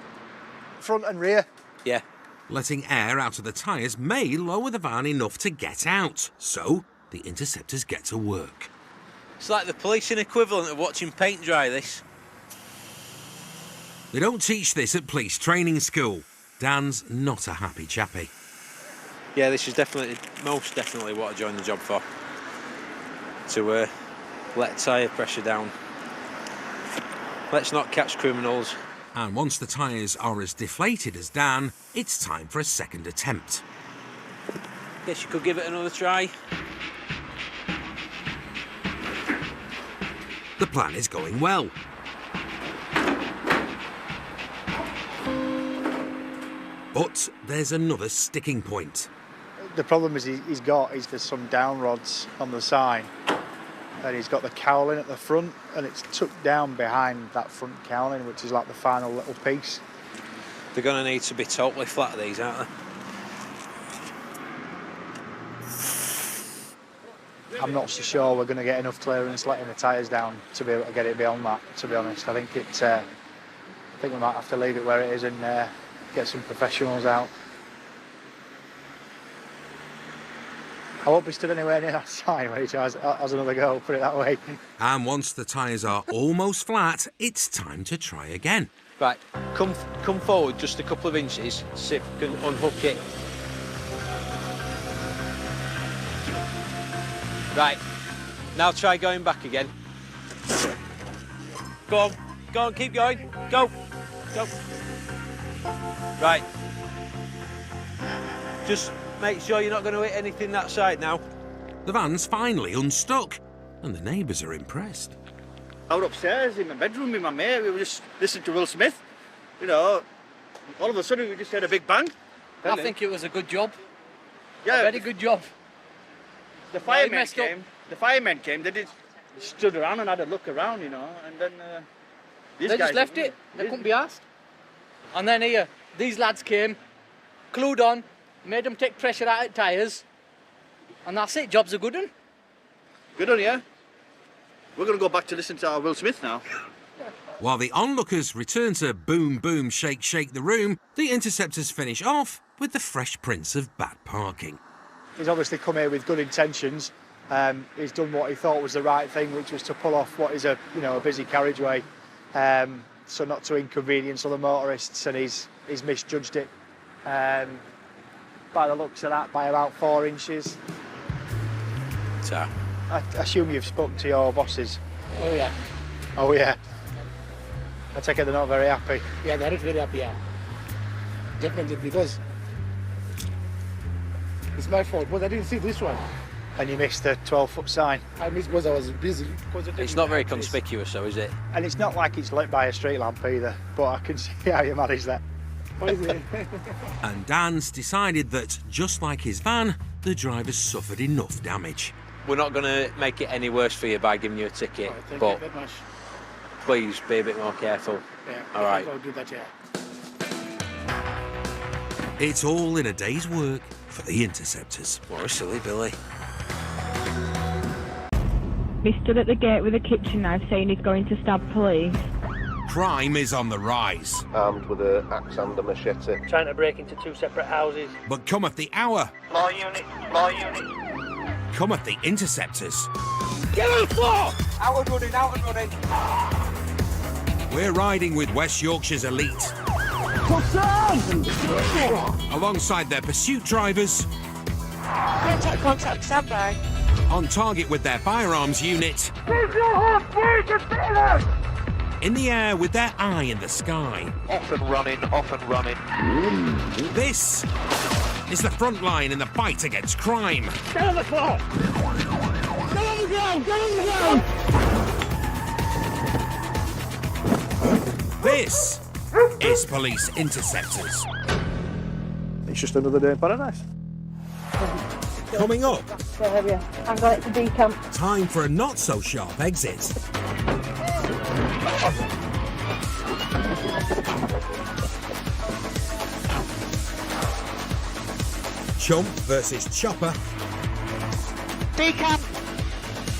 Front and rear. Yeah. Letting air out of the tyres may lower the van enough to get out. So the Interceptors get to work. It's like the policing equivalent of watching paint dry, this. They don't teach this at police training school. Dan's not a happy chappy. Yeah, this is most definitely what I joined the job for. To let tyre pressure down. Let's not catch criminals. And once the tyres are as deflated as Dan, it's time for a second attempt. Guess you could give it another try. The plan is going well. But there's another sticking point. The problem is there's some down rods on the sign, and he's got the cowling at the front, and it's tucked down behind that front cowling, which is like the final little piece. They're going to need to be totally flat, these, aren't they? I'm not so sure we're going to get enough clearance letting the tyres down to be able to get it beyond that, to be honest. I think we might have to leave it where it is and get some professionals out. I won't be stood anywhere near that sign when he tries has another go, put it that way. And once the tyres are almost flat, it's time to try again. Right, come forward just a couple of inches, see if you can unhook it. Right, now try going back again. Go on, keep going, go. Right, just make sure you're not going to hit anything that side now. The van's finally unstuck, and the neighbours are impressed. I was upstairs in my bedroom with my mate. We were just listening to Will Smith. You know, all of a sudden we just had a big bang. I think it was a good job. Yeah, a very good job. The firemen came. The firemen came. They stood around and had a look around, you know, and then they just left it. They couldn't be asked. And then here, these lads came, glued on, made them take pressure out of tyres, and that's it. Job's a good one. Good on you. We're going to go back to listen to our Will Smith now. While the onlookers return to boom, boom, shake, shake the room, the Interceptors finish off with the fresh prince of bad parking. He's obviously come here with good intentions. He's done what he thought was the right thing, which was to pull off what is a busy carriageway, so not to inconvenience other motorists, and he's misjudged it. By the looks of that, by about 4 inches. So, I assume you've spoken to your bosses. Oh yeah. Oh yeah. I take it they're not very happy. Yeah, they're not very happy, yeah. Definitely, because it's my fault, but I didn't see this one. And you missed the 12-foot sign? I missed because I was busy. It's not very conspicuous, though, is it? And it's not like it's lit by a street lamp either, but I can see how you managed that. And Dan's decided that, just like his van, the driver's suffered enough damage. We're not going to make it any worse for you by giving you a ticket, but very much. Please be a bit more careful. Yeah, all right. I'll do that, yeah. It's all in a day's work for the Interceptors. What a silly Billy. He stood at the gate with a kitchen knife saying he's going to stab police. Crime is on the rise. Armed with an axe and a machete. Trying to break into 2 separate houses. But cometh the hour. Floor unit. Cometh the Interceptors. Get on the floor! Out and running. We're riding with West Yorkshire's elite. Alongside their pursuit drivers. Contact, standby. On target with their firearms unit. In the air with their eye in the sky. Off and running. This is the front line in the fight against crime. Get on the floor! Get on the ground! This is Police Interceptors. It's just another day in paradise. Coming up, Area. I'm going to decamp. time for a not-so-sharp exit. Chump versus Chopper. Decamp.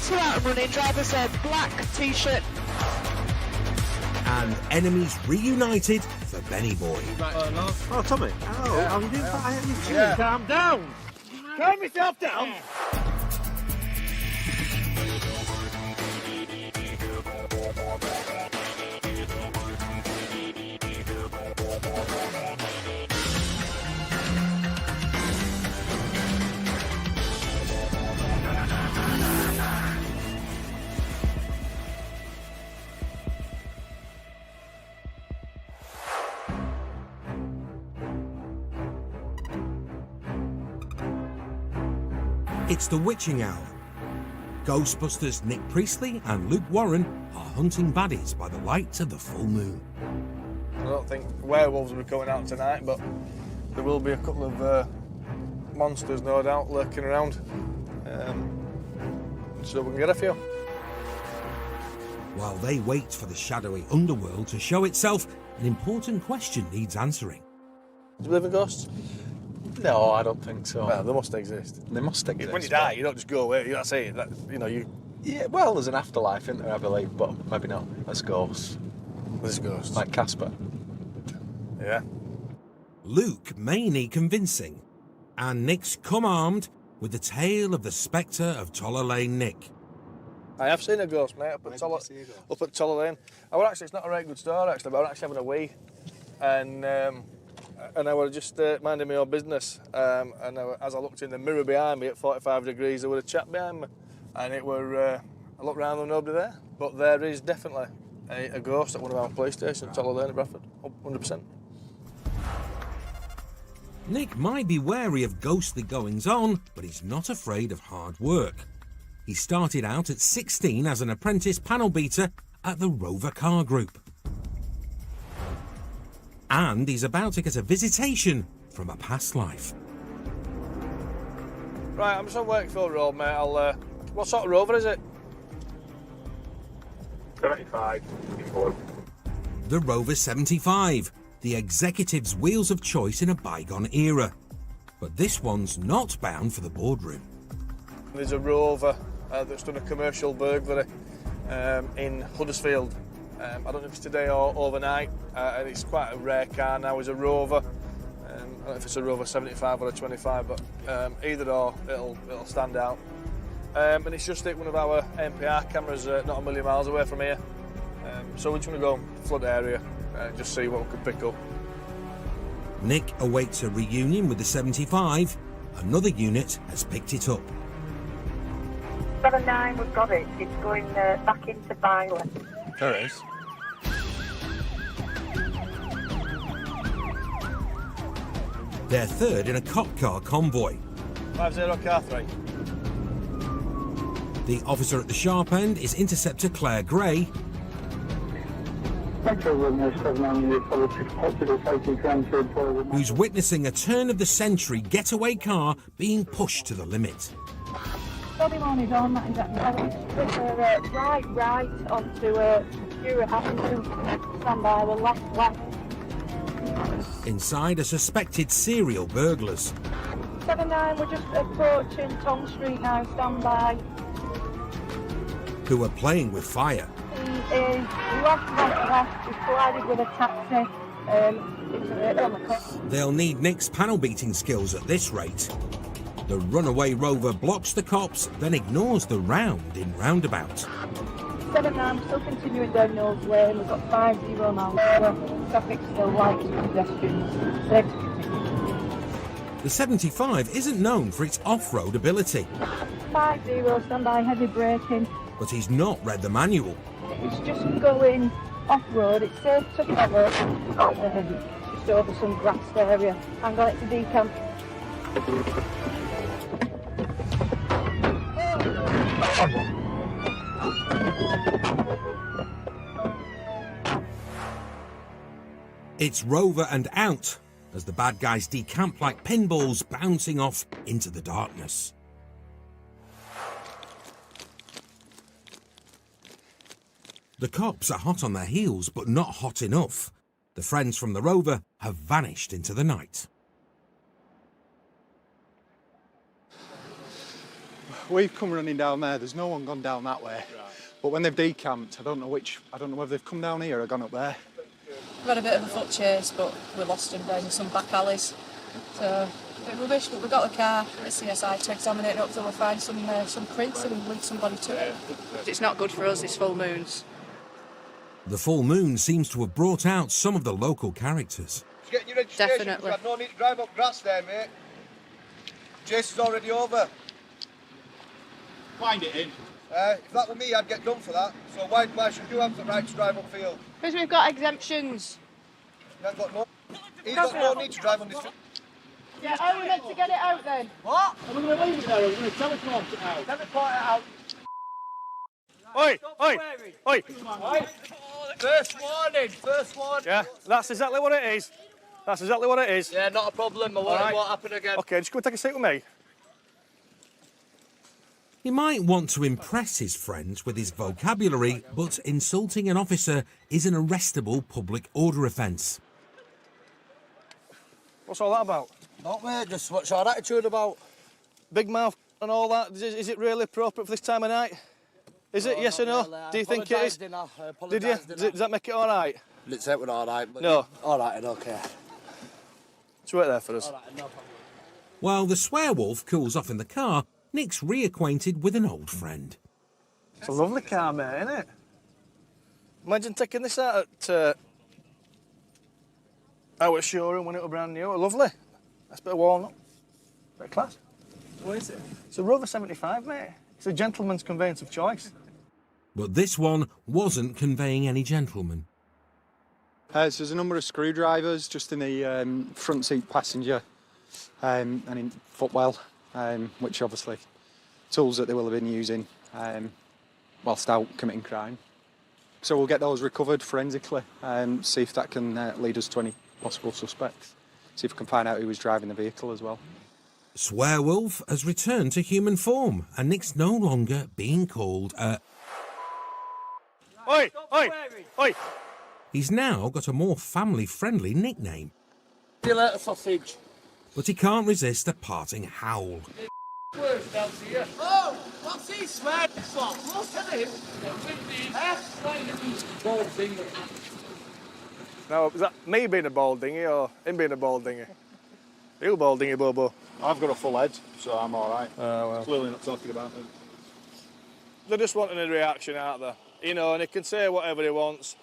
2 out and running. Driver said black t-shirt. And enemies reunited for Benny Boy. Oh, Tommy. Oh, how are you doing? Calm down. Calm yourself down. It's the witching hour. Ghostbusters Nick Priestley and Luke Warren are hunting baddies by the light of the full moon. I don't think werewolves will be coming out tonight, but there will be a couple of monsters, no doubt, lurking around. So we can get a few. While they wait for the shadowy underworld to show itself, an important question needs answering. Do you believe in ghosts? No, I don't think so. Well, they must exist. They must exist. When you die, you don't just go away. That's it. Yeah, well, there's an afterlife, isn't there, I believe, but maybe not as ghosts. There's ghosts. Like Casper. Yeah. Luke may need convincing, and Nick's come armed with the tale of the spectre of Toller Lane Nick. I have seen a ghost, mate, up at Toller Lane. It's not a very good story, actually, but I was actually having a wee. And I was just minding my own business. As I looked in the mirror behind me at 45 degrees, there was a chap behind me. And it were, I looked round and nobody there. But there is definitely a ghost at one of our police stations, Toller Lane at Bradford, 100%. Nick might be wary of ghostly goings-on, but he's not afraid of hard work. He started out at 16 as an apprentice panel beater at the Rover Car Group. And he's about to get a visitation from a past life. Right, I'm just on Wakefield Road, mate. What sort of Rover is it? 75. The Rover 75, the executive's wheels of choice in a bygone era. But this one's not bound for the boardroom. There's a Rover that's done a commercial burglary in Huddersfield. I don't know if it's today or overnight, and it's quite a rare car now. It's a Rover. I don't know if it's a Rover 75 or a 25, but either or, it'll stand out. And it's just hit one of our NPR cameras not a million miles away from here. So we're just going to go flood the area and just see what we can pick up. Nick awaits a reunion with the 75. Another unit has picked it up. 79, we've got it. It's going back into Byley. There it is. They're third in a cop car convoy. 50 car 3. The officer at the sharp end is Interceptor Claire Gray. Who's witnessing a turn-of-the-century getaway car being pushed to the limit. Bobby Morney's on, that is at right onto Stuart Avenue. Stand by, the left. Inside are suspected serial burglars. 79, we're just approaching Tom Street now, stand by. Who are playing with fire. He is left, he's collided with a taxi. They'll need Nick's panel beating skills at this rate. The runaway Rover blocks the cops, then ignores the round in roundabout. 79, still continuing down Knowles Lane. We've got 50 miles per hour. Traffic still light and pedestrians. Safe to continue. The 75 isn't known for its off-road ability. 50, stand by, heavy braking. But he's not read the manual. It's just going off-road. It's safe to travel. Just over some grassed area. I'm going to decamp. It's Rover and out as the bad guys decamp like pinballs bouncing off into the darkness. The cops are hot on their heels, but not hot enough. The friends from the Rover have vanished into the night. We've come running down there. There's no one gone down that way. Right. But when they've decamped, I don't know whether they've come down here or gone up there. We've had a bit of a foot chase, but we lost him down in some back alleys. So, a bit rubbish, but we got the car at CSI to examine it up till we find some prints and lead somebody to it. It's not good for us, it's full moons. The full moon seems to have brought out some of the local characters. Get your registration. Definitely. You've no need to drive up grass there, mate. Chase is already over. Wind it in. If that were me, I'd get done for that. So why should you have the right to drive upfield? Because we've got exemptions. He's got no need to drive on this. Yeah, how are we meant to get it out then? What? Are we going to leave it there or are we going to teleport it out? Teleport it out. Oi, oi, oi. First warning, first warning. Yeah, that's exactly what it is. That's exactly what it is. Yeah, not a problem. It won't happen again. Okay, just go and take a seat with me. He might want to impress his friends with his vocabulary, but insulting an officer is an arrestable public order offence. What's all that about? Not mate, just what's your attitude about? Big mouth and all that. Is it really appropriate for this time of night? Is it? Yes or no? Really. Do you think it is? Did you? Does that make it all right? Didn't say it was all right. But No. All right, and okay. Just wait there for us. All right, no problem. While the swearwolf cools off in the car, Nick's reacquainted with an old friend. It's a lovely car, mate, isn't it? Imagine taking this out at our showroom when it was brand new. Lovely. That's a bit of walnut. Bit of class. What is it? It's a Rover 75, mate. It's a gentleman's conveyance of choice. But this one wasn't conveying any gentleman. So there's a number of screwdrivers just in the front seat passenger and in footwell, which obviously tools that they will have been using whilst out committing crime. So we'll get those recovered forensically, see if that can lead us to any possible suspects. See if we can find out who was driving the vehicle as well. Swearwolf has returned to human form, and Nick's no longer being called a... Oi! Oi! Oi! He's now got a more family-friendly nickname. See you later, sausage. But he can't resist a parting howl. Oh, what's he swear? Look at him. Now, is that me being a bald dinghy or him being a bald dinghy? You bald dinghy, Bobo? I've got a full head, so I'm all right. Oh, well. Clearly not talking about it. They're just wanting a reaction, aren't they? You know, and he can say whatever he wants.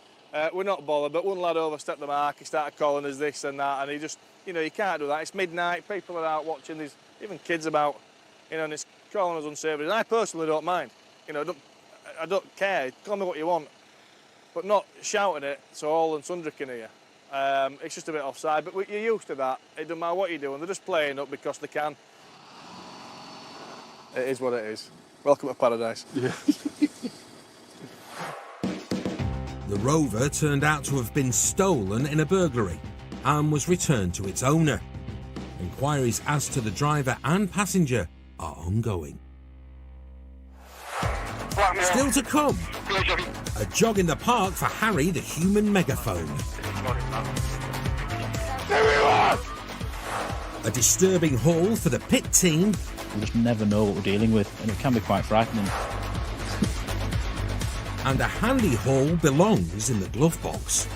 We're not bothered, but one lad overstepped the mark. He started calling us this and that, and he just, you know, you can't do that. It's midnight, people are out watching, there's even kids about, you know, and it's calling us unsavoury. And I personally don't mind. You know, I don't care. Call me what you want, but not shouting it so all and sundry can hear. It's just a bit offside, but you're used to that. It doesn't matter what you're doing, they're just playing up because they can. It is what it is. Welcome to paradise. Yeah. The Rover turned out to have been stolen in a burglary and was returned to its owner. Inquiries as to the driver and passenger are ongoing. Still to come, a jog in the park for Harry the human megaphone. A disturbing haul for the pit team. We just never know what we're dealing with, and it can be quite frightening. And a handy haul belongs in the glove box.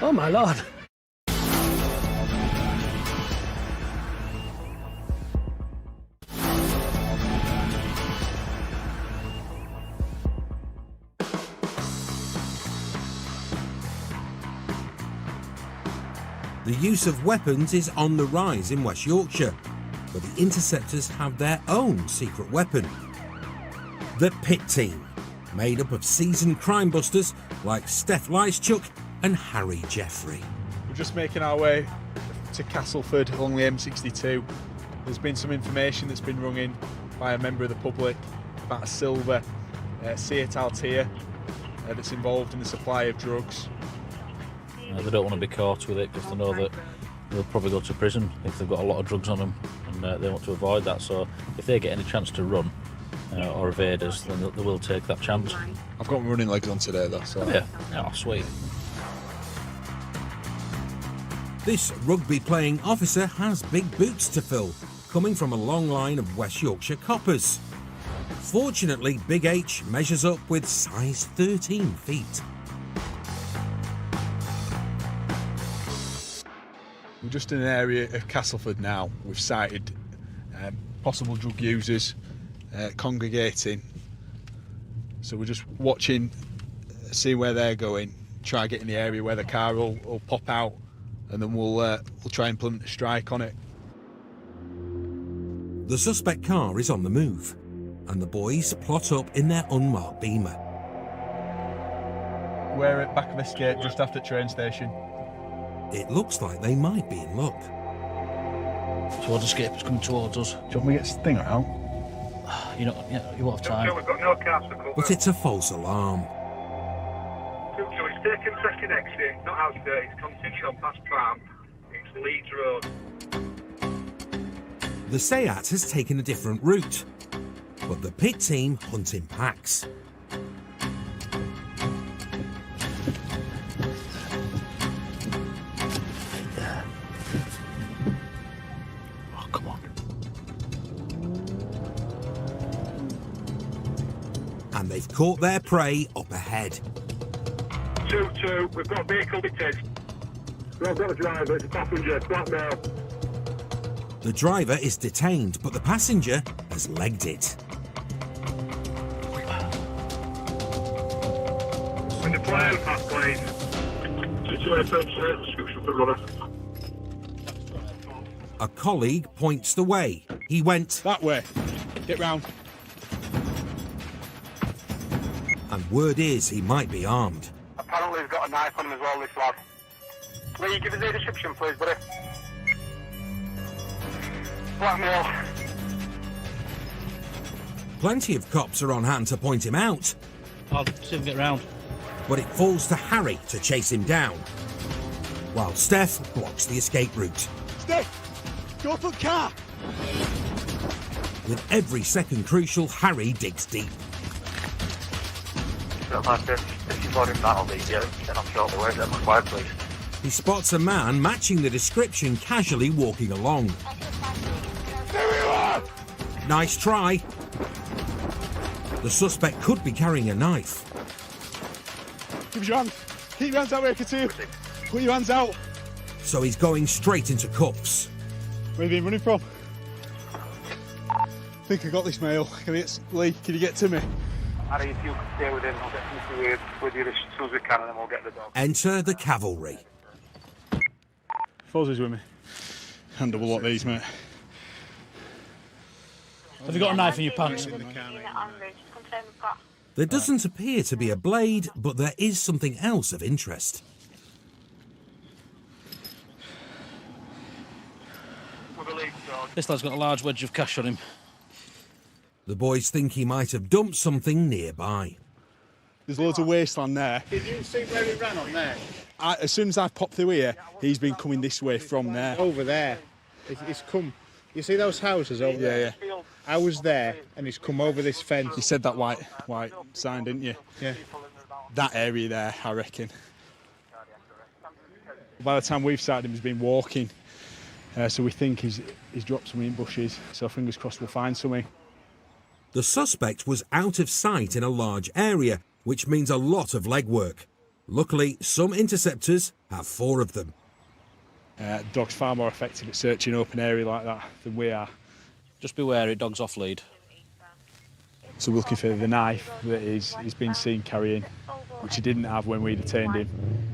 Oh my lord. The use of weapons is on the rise in West Yorkshire, but the Interceptors have their own secret weapon. The Pit Team, made up of seasoned crime busters like Steph Lyschuk and Harry Jeffrey. We're just making our way to Castleford along the M62. There's been some information that's been rung in by a member of the public about a silver Seat Altea that's involved in the supply of drugs. They don't want to be caught with it because they know that they'll probably go to prison if they've got a lot of drugs on them, and they want to avoid that. So if they get any chance to run or evade us, then they will take that chance. I've got my running legs on today, though. So. Yeah, oh, sweet. This rugby-playing officer has big boots to fill, coming from a long line of West Yorkshire coppers. Fortunately, Big H measures up with size 13 feet. We're just in an area of Castleford now. We've sighted possible drug users congregating. So we're just watching, see where they're going, try get in the area where the car will pop out, and then we'll try and implement a strike on it. The suspect car is on the move, and the boys plot up in their unmarked Beamer. We're at back of Escape, just after the train station. It looks like they might be in luck. Towards Escape, it's coming towards us. Do you want me to get Stinger out? You won't have time. We've got no cars to cover. But it's a false alarm. It's taken second exit, not out there, it's continued on past Tram. It's Leeds Road. The Seat has taken a different route, but the pit team hunt in packs. Oh, come on. And they've caught their prey up ahead. 2-2, we've got a vehicle detected. We've got a driver, it's a passenger, blackmail. The driver is detained, but the passenger has legged it. When the player pass, please. Situation, description for runner. A colleague points the way. He went that way. Get round. And word is he might be armed. Apparently he's got a knife on him as well, this lad. Will you give us a description, please, buddy? Blackmail. Plenty of cops are on hand to point him out. I'll see if we can get round. But it falls to Harry to chase him down, while Steph blocks the escape route. Steph, go for the car! With every second crucial, Harry digs deep. He spots a man matching the description casually walking along. There you are! Nice try. The suspect could be carrying a knife. Give us your hand. Keep your hands out, Ricky. Put your hands out. So he's going straight into cuffs. Where have you been running from? I think I got this mail. Lee, can you get to me? Harry, if you can stay with him, I'll get him with you as soon as we can, and then we'll get the dog. Enter the cavalry. Fozzie's with me. Hand double lock these, mate. Have you got a knife in your pants? There doesn't appear to be a blade, but there is something else of interest. This lad's got a large wedge of cash on him. The boys think he might have dumped something nearby. There's loads of wasteland there. Did you see where he ran on there? As soon as I popped through here, he's been coming this way from there. Over there. It's come. You see those houses over there? Yeah. I was there and he's come over this fence. You said that white sign, didn't you? Yeah. That area there, I reckon. By the time we've sighted him, he's been walking. So we think he's dropped something in bushes. So fingers crossed we'll find something. The suspect was out of sight in a large area, which means a lot of legwork. Luckily, some interceptors have 4 of them. Dog's far more effective at searching an open area like that than we are. Just be wary, dog's off lead. So we're looking for the knife that he's been seen carrying, which he didn't have when we detained him,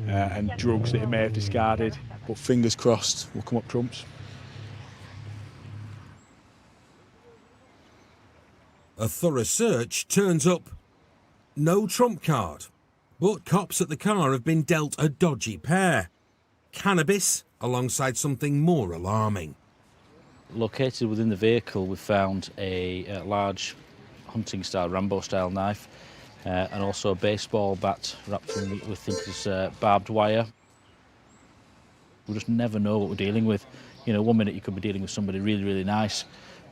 and drugs that he may have discarded. But fingers crossed, we'll come up trumps. A thorough search turns up no trump card, but cops at the car have been dealt a dodgy pair. Cannabis alongside something more alarming. Located within the vehicle, we found a large hunting-style, Rambo-style knife. and also a baseball bat wrapped in we think is barbed wire. We just never know what we're dealing with. You know, one minute you could be dealing with somebody really, really nice,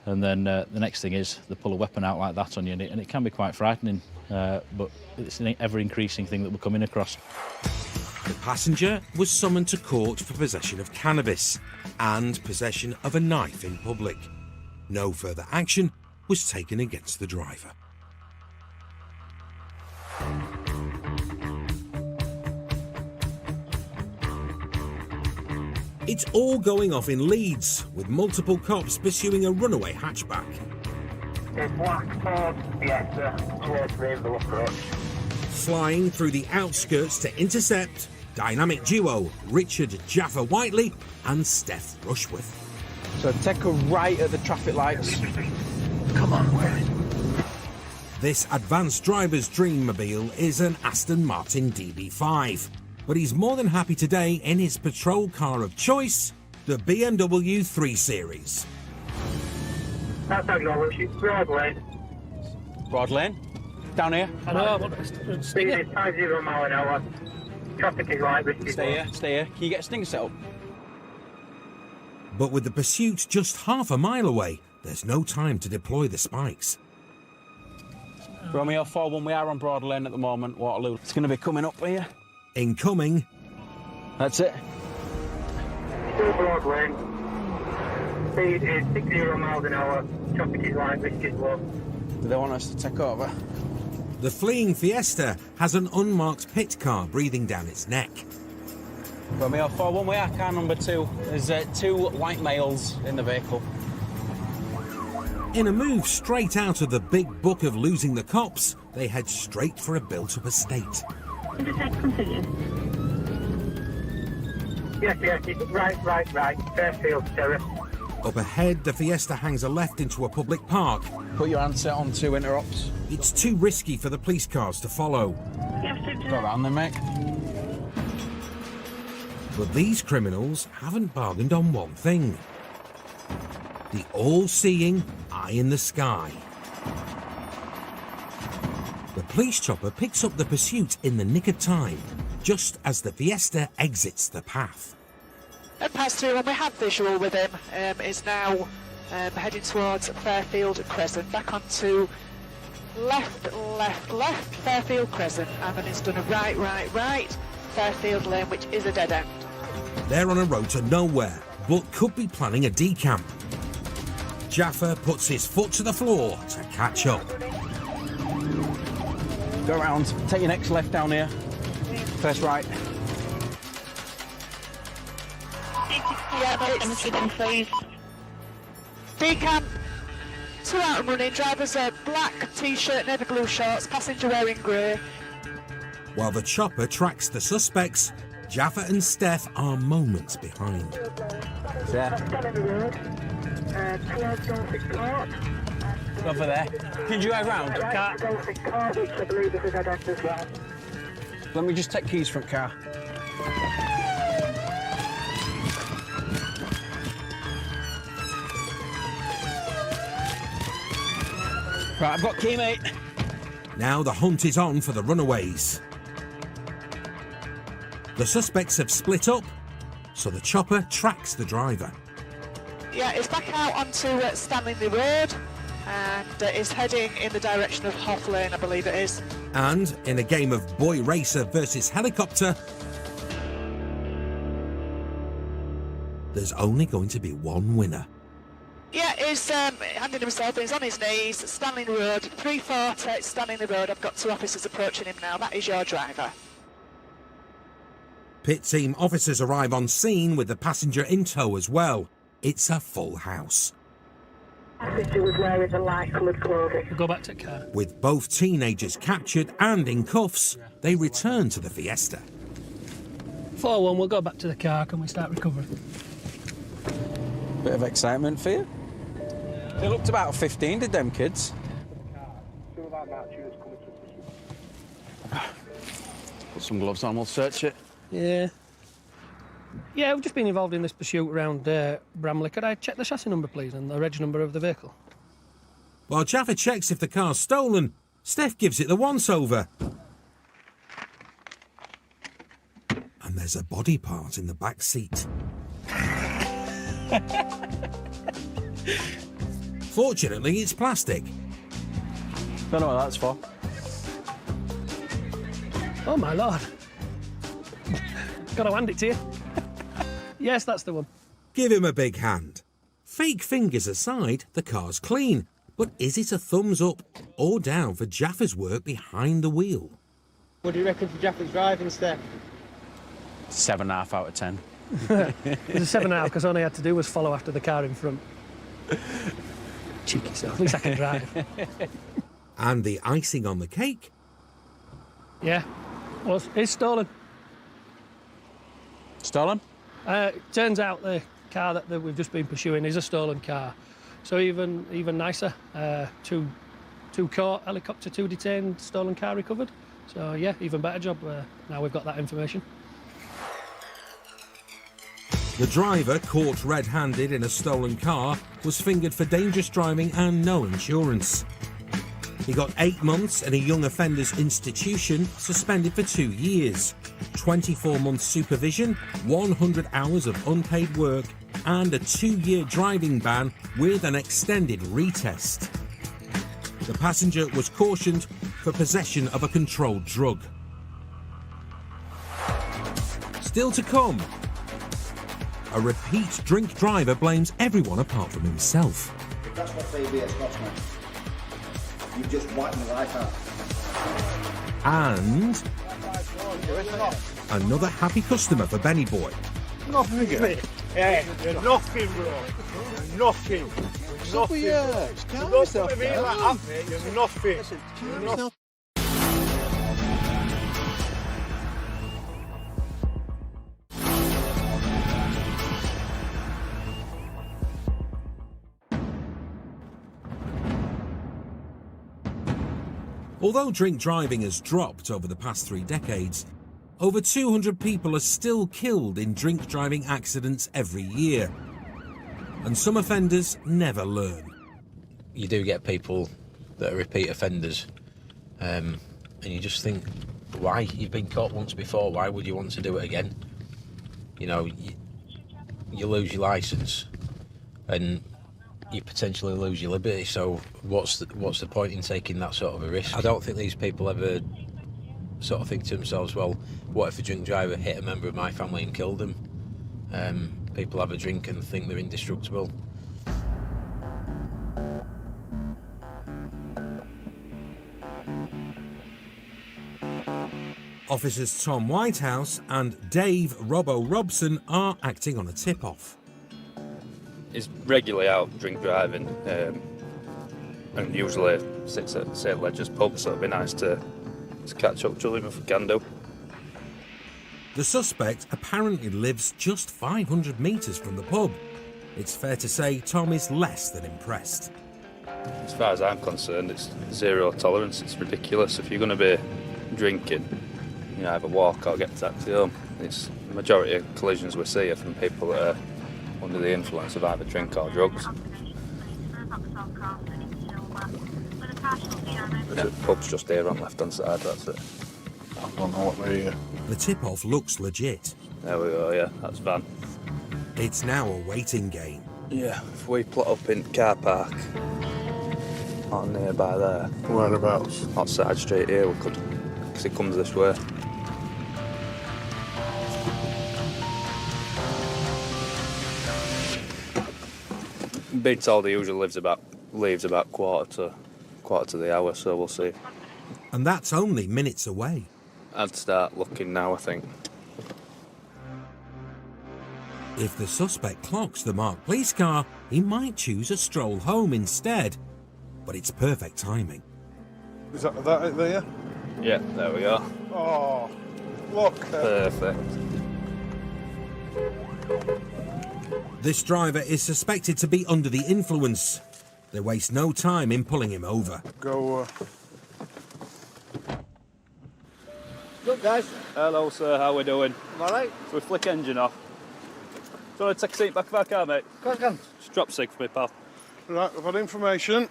and then the next thing is they pull a weapon out like that on you, and it can be quite frightening, but it's an ever-increasing thing that we're coming across. The passenger was summoned to court for possession of cannabis and possession of a knife in public. No further action was taken against the driver. It's all going off in Leeds, with multiple cops pursuing a runaway hatchback. It's black Ford Fiesta towards Rainbow approach. Flying through the outskirts to intercept dynamic duo Richard Jaffa Whiteley and Steph Rushworth. So take a right at the traffic lights. Come on, where is it? This advanced driver's dreammobile is an Aston Martin DB5, but he's more than happy today in his patrol car of choice, the BMW 3 Series. That's acknowledged. Broad lane. Broad lane. Down here. I know, I want to Speed is 50 mile an hour. Traffic is light, risky. Stay here. Can you get a stinger set up? But with the pursuit just half a mile away, there's no time to deploy the spikes. Romeo 4-1, we are on Broad Lane at the moment, Waterloo. It's going to be coming up here. Incoming. That's it. Still Broad lane. Speed is 60 miles an hour. Traffic is light, risky slow. Do they want us to take over? The fleeing Fiesta has an unmarked pit car breathing down its neck. Romeo 4-1, we are car number 2. There's 2 white males in the vehicle. In a move straight out of the big book of losing the cops, they head straight for a built-up estate. Intersect continue. Yes, right. Fairfield Terrace. Up ahead, the Fiesta hangs a left into a public park. Put your handset on 2 interrupts. It's too risky for the police cars to follow. Got that on there, mate. But these criminals haven't bargained on one thing. The all-seeing eye in the sky. The police chopper picks up the pursuit in the nick of time, just as the Fiesta exits the path. At past 2, when we have visual with him, is now heading towards Fairfield Crescent, back onto left, Fairfield Crescent, and then it's done a right, Fairfield Lane, which is a dead end. They're on a road to nowhere, but could be planning a decamp. Jaffa puts his foot to the floor to catch up. Go around, take your next left down here. First right. Yeah, it's decamp, 2 out and running, drivers are black t-shirt, navy blue shorts, passenger wearing grey. While the chopper tracks the suspects, Jaffa and Steph are moments behind. Over there. Can you drive round? Let me just take keys front car. Right, I've got key, mate. Now the hunt is on for the runaways. The suspects have split up, so the chopper tracks the driver. Yeah, it's back out onto Stanley Road and is heading in the direction of Hoff Lane, I believe it is. And in a game of boy racer versus helicopter, there's only going to be one winner. Yeah, he's handing himself in, he's on his knees, Stanley Road, 340, Stanley Road. I've got 2 officers approaching him now. That is your driver. Pit team officers arrive on scene with the passenger in tow as well. It's a full house. Passenger was wearing the light-coloured clothing. We'll go back to the car. With both teenagers captured and in cuffs, they return to the Fiesta. 4-1, we'll go back to the car. Can we start recovering? Bit of excitement for you. They looked about 15, did them kids? Put some gloves on, we'll search it. Yeah. Yeah, we've just been involved in this pursuit around Bramley. Could I check the chassis number, please, and the reg number of the vehicle? While Jaffa checks if the car's stolen, Steph gives it the once-over. And there's a body part in the back seat. Fortunately, it's plastic. Don't know what that's for. Oh my lord. Gotta hand it to you. Yes, that's the one. Give him a big hand. Fake fingers aside, the car's clean. But is it a thumbs up or down for Jaffa's work behind the wheel? What do you reckon for Jaffa's driving, Steph? 7.5 out of 10. It's a 7.5 because all I had to do was follow after the car in front. Cheeky stuff. At least I can drive. And the icing on the cake? Yeah. Well, it's stolen. Stolen? Turns out the car that we've just been pursuing is a stolen car. So even nicer. Two caught, helicopter, 2 detained, stolen car recovered. So yeah, even better job now we've got that information. The driver, caught red-handed in a stolen car, was fingered for dangerous driving and no insurance. He got 8 months in a young offenders institution, suspended for 2 years, 24 months supervision, 100 hours of unpaid work, and a 2-year driving ban with an extended retest. The passenger was cautioned for possession of a controlled drug. Still to come, a repeat drink driver blames everyone apart from himself. That's what ABS cost me. You've just wiped my life out. And another happy customer for Benny Boy. Nothing. Yeah, nothing, bro. Nothing. Nothing. Don't put me like that, mate. You're nothing. You're nothing. Although drink driving has dropped over the past 3 decades, over 200 people are still killed in drink driving accidents every year. And some offenders never learn. You do get people that are repeat offenders, and you just think, why? You've been caught once before, why would you want to do it again? You know, you lose your licence and you potentially lose your liberty, so what's the point in taking that sort of a risk? I don't think these people ever sort of think to themselves, well, what if a drink driver hit a member of my family and killed them? People have a drink and think they're indestructible. Officers Tom Whitehouse and Dave Robbo Robson are acting on a tip-off. He's regularly out drink driving and usually sits at St Ledger's pub, so it'd be nice to catch up to him if we can do. The suspect apparently lives just 500 metres from the pub. It's fair to say Tom is less than impressed. As far as I'm concerned, it's zero tolerance. It's ridiculous. If you're going to be drinking, you either walk or get a taxi home. It's the majority of collisions we see are from people that are under the influence of either drink or drugs. The pub's just here on left-hand side, that's it. I don't know what they are. The tip-off looks legit. There we go, yeah, that's van. It's now a waiting game. Yeah, if we plot up in car park or nearby there. Whereabouts? On side street here, we could, because it comes this way. Been told he usually leaves about quarter to the hour, so we'll see. And that's only minutes away. I'd start looking now, I think. If the suspect clocks the marked police car, he might choose a stroll home instead. But it's perfect timing. Is that it there? Yeah, there we go. Oh, look. Perfect. This driver is suspected to be under the influence. They waste no time in pulling him over. Go. Look, guys. Hello, sir. How we doing? All right. So we flick engine off. Do you want to take a seat back of our car, mate? Go on. Just drop sig for me, pal. Right, we've had information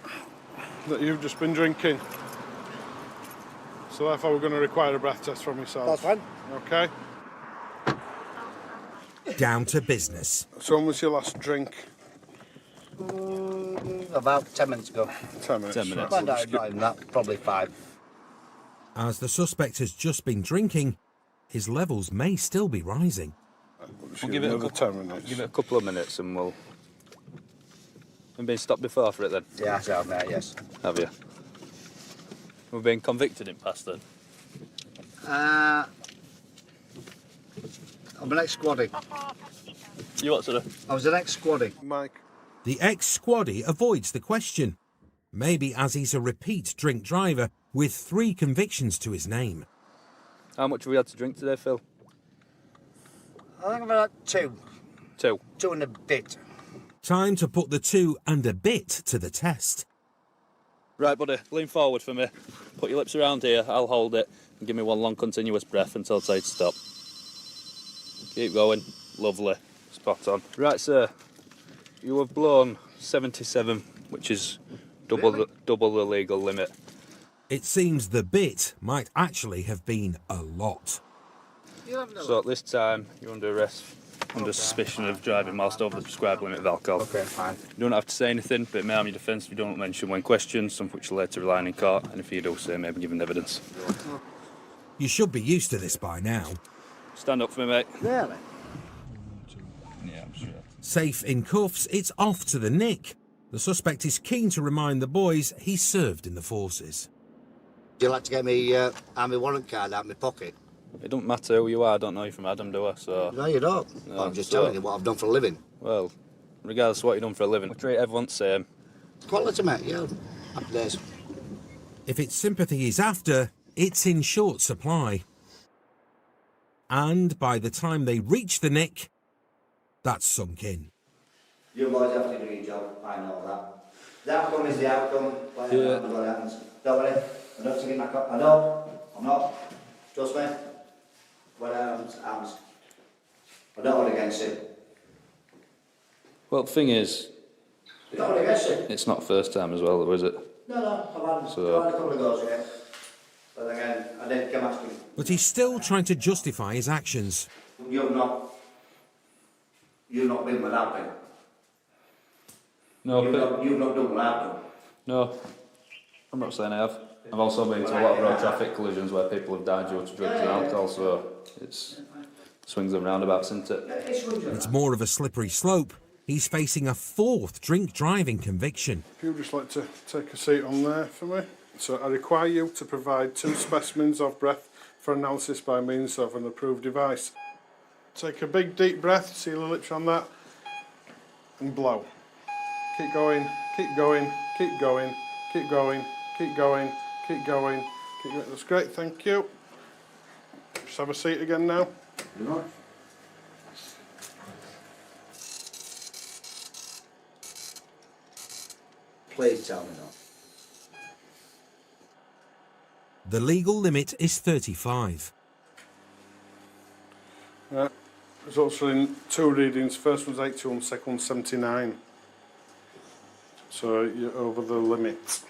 that you've just been drinking. So therefore we're going to require a breath test from yourself. That's fine. Okay. Down to business. So when was your last drink? About 10 minutes ago. 10 minutes. 10 minutes. Well, no, not even that, probably 5. As the suspect has just been drinking, his levels may still be rising. We'll give it another 10 minutes. Give it a couple of minutes and we'll... We've been stopped before for it then? Yeah, I have, mate, yes. Have you? We've been convicted in past then? I'm an ex-squaddy. You what, sort of? I was an ex-squaddy. Mike. The ex-squaddy avoids the question. Maybe as he's a repeat drink driver with 3 convictions to his name. How much have we had to drink today, Phil? I think about 2. 2? 2 and a bit. Time to put the 2 and a bit to the test. Right, buddy, lean forward for me. Put your lips around here, I'll hold it, and give me one long continuous breath until I say to stop. Keep going. Lovely. Spot on. Right, sir. You have blown 77, which is double the legal limit. It seems the bit might actually have been a lot. So at this time, you're under arrest, under suspicion of driving whilst over the prescribed limit of alcohol. Okay, fine. You don't have to say anything, but it may harm your defence if you don't mention when questioned, some of which will later rely on in court, and if you do so, maybe given evidence. You should be used to this by now. Stand up for me, mate. Really? Yeah, I'm sure. Safe in cuffs, it's off to the nick. The suspect is keen to remind the boys he served in the forces. Do you like to get me army warrant card out of my pocket? It don't matter who you are, I don't know you from Adam, do I? So... No, you don't. No, I'm just telling you what I've done for a living. Well, regardless of what you've done for a living, we treat everyone the same. Quality, mate, yeah. Happy days. If it's sympathy he's after, it's in short supply. And by the time they reach the nick, that's sunk in. You boys have to do your job, I know that. The outcome is the outcome, whatever happens. Don't worry, I don't take my cup. I know, I'm not. Trust me. Whatever happens. I don't hold against it. Well, the thing is... You don't hold against it? It's not first time as well, though, is it? No, I've had a couple of goes again. But again, I did come asking. But he's still trying to justify his actions. You've not been what I've been. No, you've not done what I've done. No, I'm not saying I have. I've also been to a lot of road traffic collisions where people have died due to drugs and alcohol, so it's swings and roundabouts, isn't it? It's more of a slippery slope. He's facing a 4th drink driving conviction. If you'd just like to take a seat on there for me. So I require you to provide 2 specimens of breath for analysis by means of an approved device. Take a big deep breath, seal the lips on that, and blow. Keep going, keep going, keep going, keep going, keep going, keep going, keep going. That's great, thank you. Just have a seat again now. Please tell me not. The legal limit is 35. Results are in 2 readings. First one's 81, second one's 79. So you're over the limit.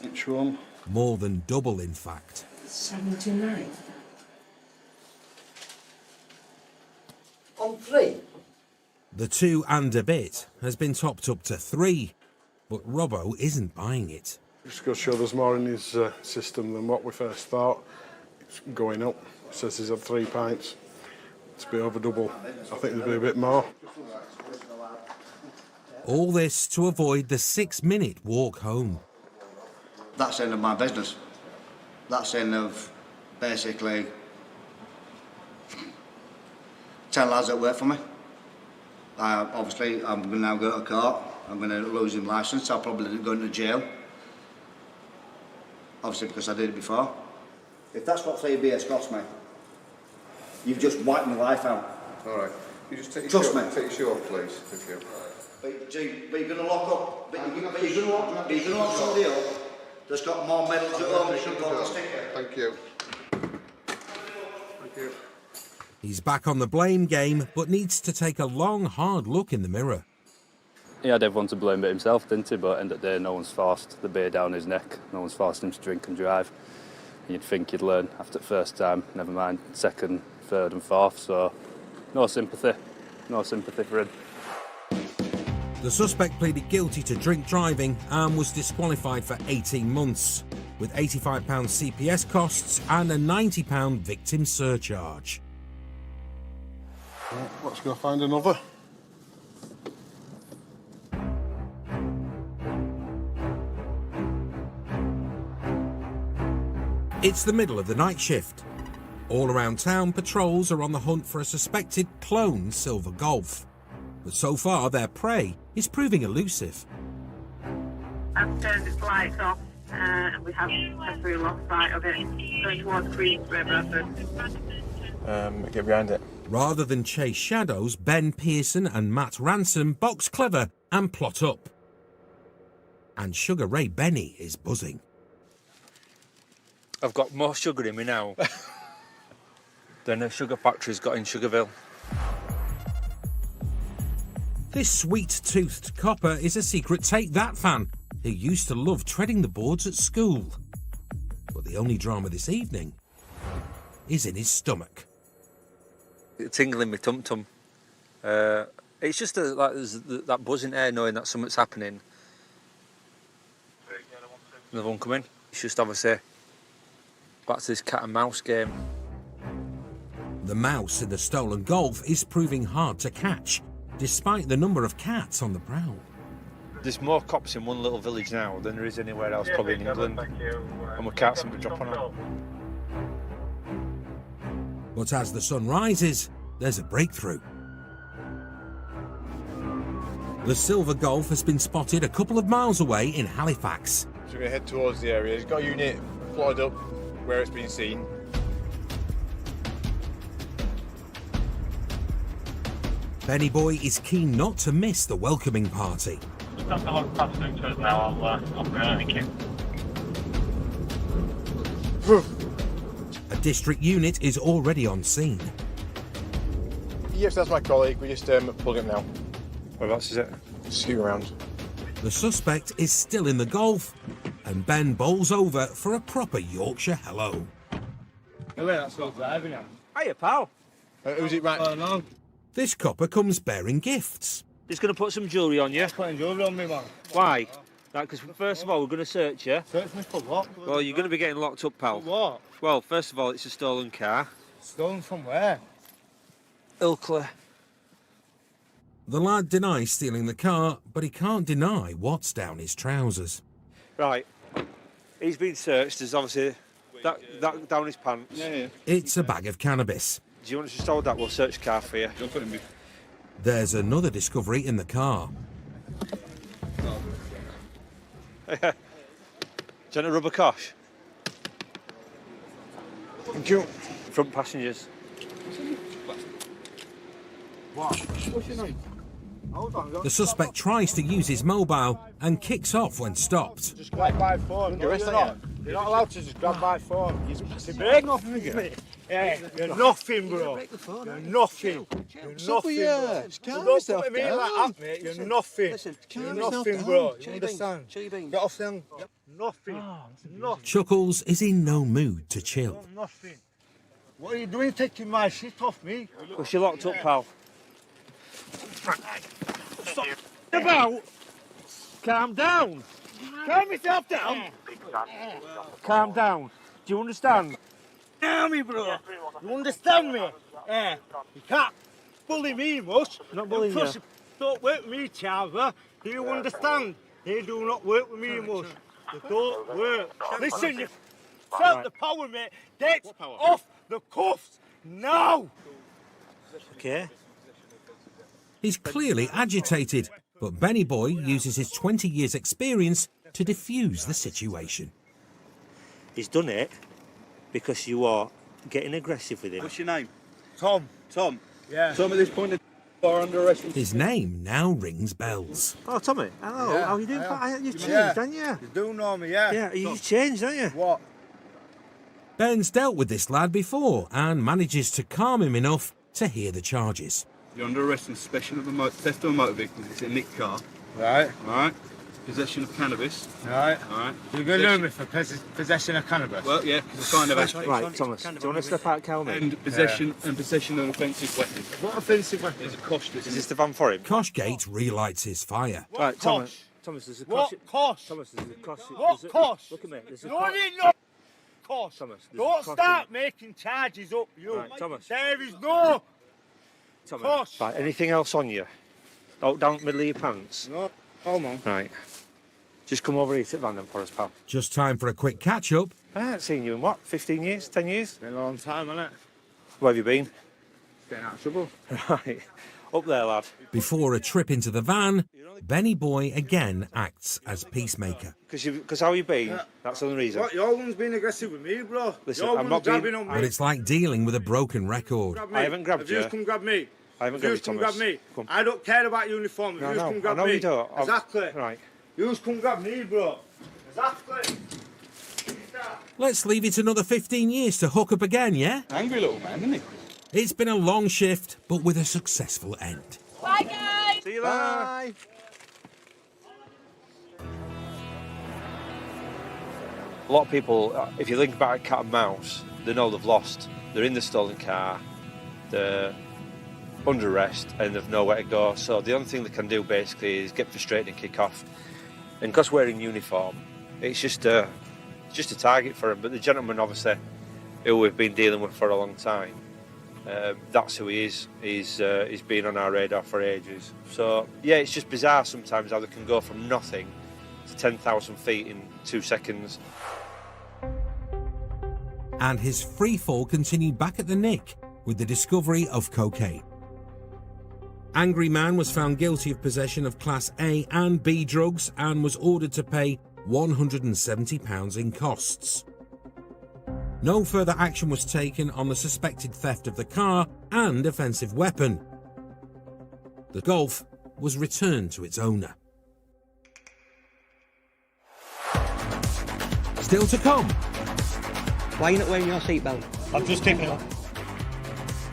Which one? More than double, in fact. 79. On 3? The 2 and a bit has been topped up to 3, but Robbo isn't buying it. Just goes to show there's more in his system than what we first thought. It's going up. It says he's had 3 pints. It's been over double. I think there'll be a bit more. All this to avoid the 6-minute walk home. That's the end of my business. That's the end of basically 10 lads that work for me. Obviously, I'm going to now go to court. I'm going to lose his licence. I'll probably go into jail. Obviously, because I did it before. If that's what 3 beers cost me, you've just wiped my life out. All right. You just take your Trust shoe me. off. Take your shoe off, please. Thank you. But you're going to lock up. But you're going to lock somebody up that's got more medals at home than you can put on the sticker. Thank you. Thank you. He's back on the blame game, but needs to take a long, hard look in the mirror. He had everyone to blame but himself, didn't he? But at the end of the day, no one's forced the beer down his neck. No one's forced him to drink and drive. You'd think he'd learn after the first time, never mind second, third and fourth. So no sympathy for him. The suspect pleaded guilty to drink driving and was disqualified for 18 months, with £85 CPS costs and a £90 victim surcharge. Right, let's go find another. It's the middle of the night shift. All around town, patrols are on the hunt for a suspected clone silver Golf. But so far, their prey is proving elusive. I've turned its lights off and we have successfully lost sight of it. Going towards Queensborough, Bradford. Get behind it. Rather than chase shadows, Ben Pearson and Matt Ransom box clever and plot up. And Sugar Ray Benny is buzzing. I've got more sugar in me now than a sugar factory's got in Sugarville. This sweet-toothed copper is a secret Take That fan who used to love treading the boards at school. But the only drama this evening is in his stomach. It's tingling my tum-tum. It's just like there's that buzz in there knowing that something's happening. Another one coming. It's just obviously back to this cat and mouse game. The mouse in the stolen Golf is proving hard to catch, despite the number of cats on the prowl. There's more cops in one little village now than there is anywhere else, probably in England. And we can't seem to drop on them. But as the sun rises, there's a breakthrough. The silver Golf has been spotted a couple of miles away in Halifax. So we're going to head towards the area. It's got a unit plotted up where it's been seen. Benny Boy is keen not to miss the welcoming party. That's a lot past to us now. I'll thank you. A district unit is already on scene. Yes, that's my colleague. We're just pulling him now. Whereabouts is it? Scoot around. The suspect is still in the Golf, and Ben bowls over for a proper Yorkshire hello. Hey, that's all driving now. Hiya, pal. Who's it right? No. This copper comes bearing gifts. He's going to put some jewellery on you. Putting jewellery on me, man. Why? Right, because first of all, we're going to search you. Search me for what? Well, you're going to be getting locked up, pal. For what? Well, first of all, it's a stolen car. Stolen from where? Ilkley. The lad denies stealing the car, but he can't deny what's down his trousers. Right. He's been searched. There's obviously that down his pants. Yeah. It's a bag of cannabis. Do you want us to hold that? We'll search the car for you. There's another discovery in the car. Do you want a rubber cosh? Thank you. Front passengers. What? What's your name? Hold on. The suspect tries to use his mobile and kicks off when stopped. Just grab by phone. You're not allowed to just grab by phone. You're nothing. Yeah, you're nothing, bro. You're nothing. You're nothing, bro. Don't put me like that, mate. You're nothing. You're nothing, bro. You understand? Get off them. Nothing. Nothing. Chuckles is in no mood to chill. Nothing. What are you doing taking my shit off me? Well, she locked up, pal. Stop about. Calm down. Calm yourself down. Calm down. Do you understand? Tell me, bro. You understand me? Yeah. You can't bully me much. Not bullying you. Don't work with me, Charver. Do you understand? They do not work with me much. They don't work. Listen, you felt the power, mate. Get off the cuffs now. Okay. He's clearly agitated, but Benny Boy uses his 20 years' experience to defuse the situation. He's done it because you are getting aggressive with him. What's your name? Tom. Tom. Yeah. Tom, at this point, are under arrest. His name now rings bells. Oh, Tommy. Hello. Yeah, How are you doing? yeah. You've changed, Yeah. haven't you? You do know me, yeah? Yeah, you've changed, haven't you? What? Ben's dealt with this lad before and manages to calm him enough to hear the charges. You're under arrest on suspicion of theft of a motor vehicle. It's a nicked car. Right. Right. Possession of cannabis. Right. Right. You're going to know me for possession of cannabis? Well, yeah, because I can't have actually. Right, Thomas, do you want to step out, Cal, mate? And possession of an offensive weapon. What offensive weapon? There's a cost. Is this the van for him? Koshgate relights his fire. Right, Thomas, there's a cost. What cost? Thomas, there's a cost. What cost? Look at me. There's a No, cost. ain't no cost. Thomas, there's a Don't cost start making charges up, you. Right, Thomas. There is no Thomas. cost. Right, anything else on you? Oh, down the middle of your pants. No, hold on. Right. Just come over here to the van then for us, pal. Just time for a quick catch-up. I haven't seen you in what, 15 years, 10 years? Been a long time, hasn't it? Where have you been? Getting out of trouble. Right. Up there, lad. Before a trip into the van, Benny Boy again acts as peacemaker. Because how you been? That's the only reason. What? Your one's been aggressive with me, bro. Listen, Your I'm one's not being- grabbing on me. But it's like dealing with a broken record. Grab me. I haven't grabbed If you. you come grab me. I haven't If you grabbed you, come grab Thomas. me. Come. I don't care about uniform. If No, you no, come grab I know me. you don't. Exactly. Right. You come grab me, bro. Exactly. Let's leave it another 15 years to hook up again, yeah? Angry little man, isn't he? It's been a long shift, but with a successful end. Bye, guys. See you later. Bye. A lot of people, if you think about a cat and mouse, they know they've lost. They're in the stolen car, they're under arrest, and they've nowhere to go. So the only thing they can do basically is get frustrated and kick off. And because we're in uniform, it's just a target for them. But the gentleman, obviously, who we've been dealing with for a long time, that's who he is. He's been on our radar for ages. So yeah, it's just bizarre sometimes how they can go from nothing to 10,000 feet in 2 seconds. And his free fall continued back at the Nick with the discovery of cocaine. Angry Man was found guilty of possession of Class A and B drugs and was ordered to pay £170 in costs. No further action was taken on the suspected theft of the car and offensive weapon. The Golf was returned to its owner. Still to come. Why are you not wearing your seatbelt? I'm just taking it off.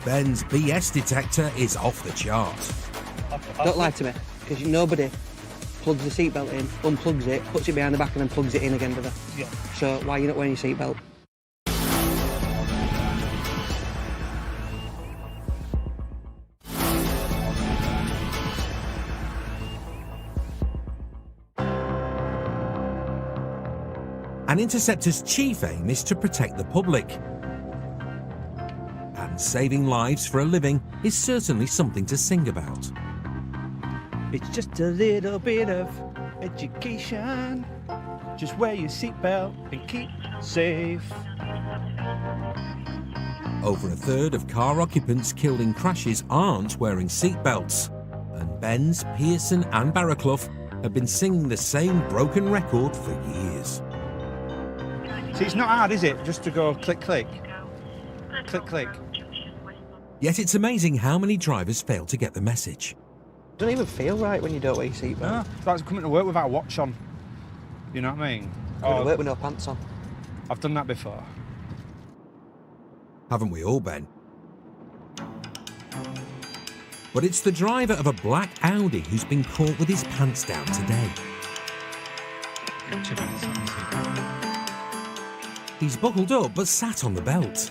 Ben's BS detector is off the chart. Don't lie to me, because nobody plugs the seatbelt in, unplugs it, puts it behind the back and then plugs it in again, do they? Yeah. So why are you not wearing your seatbelt? An Interceptor's chief aim is to protect the public. And saving lives for a living is certainly something to sing about. It's just a little bit of education. Just wear your seatbelt and keep safe. Over a third of car occupants killed in crashes aren't wearing seatbelts. And Benz, Pearson and Barraclough have been singing the same broken record for years. See, it's not hard, is it? Just to go click, click. Click, click. Yet it's amazing how many drivers fail to get the message. It doesn't even feel right when you don't wear your seatbelt. No, it's like coming to work without a watch on. You know what I mean? Coming to work with no pants on. I've done that before. Haven't we all, Ben? But it's the driver of a black Audi who's been caught with his pants down today. He's buckled up but sat on the belt.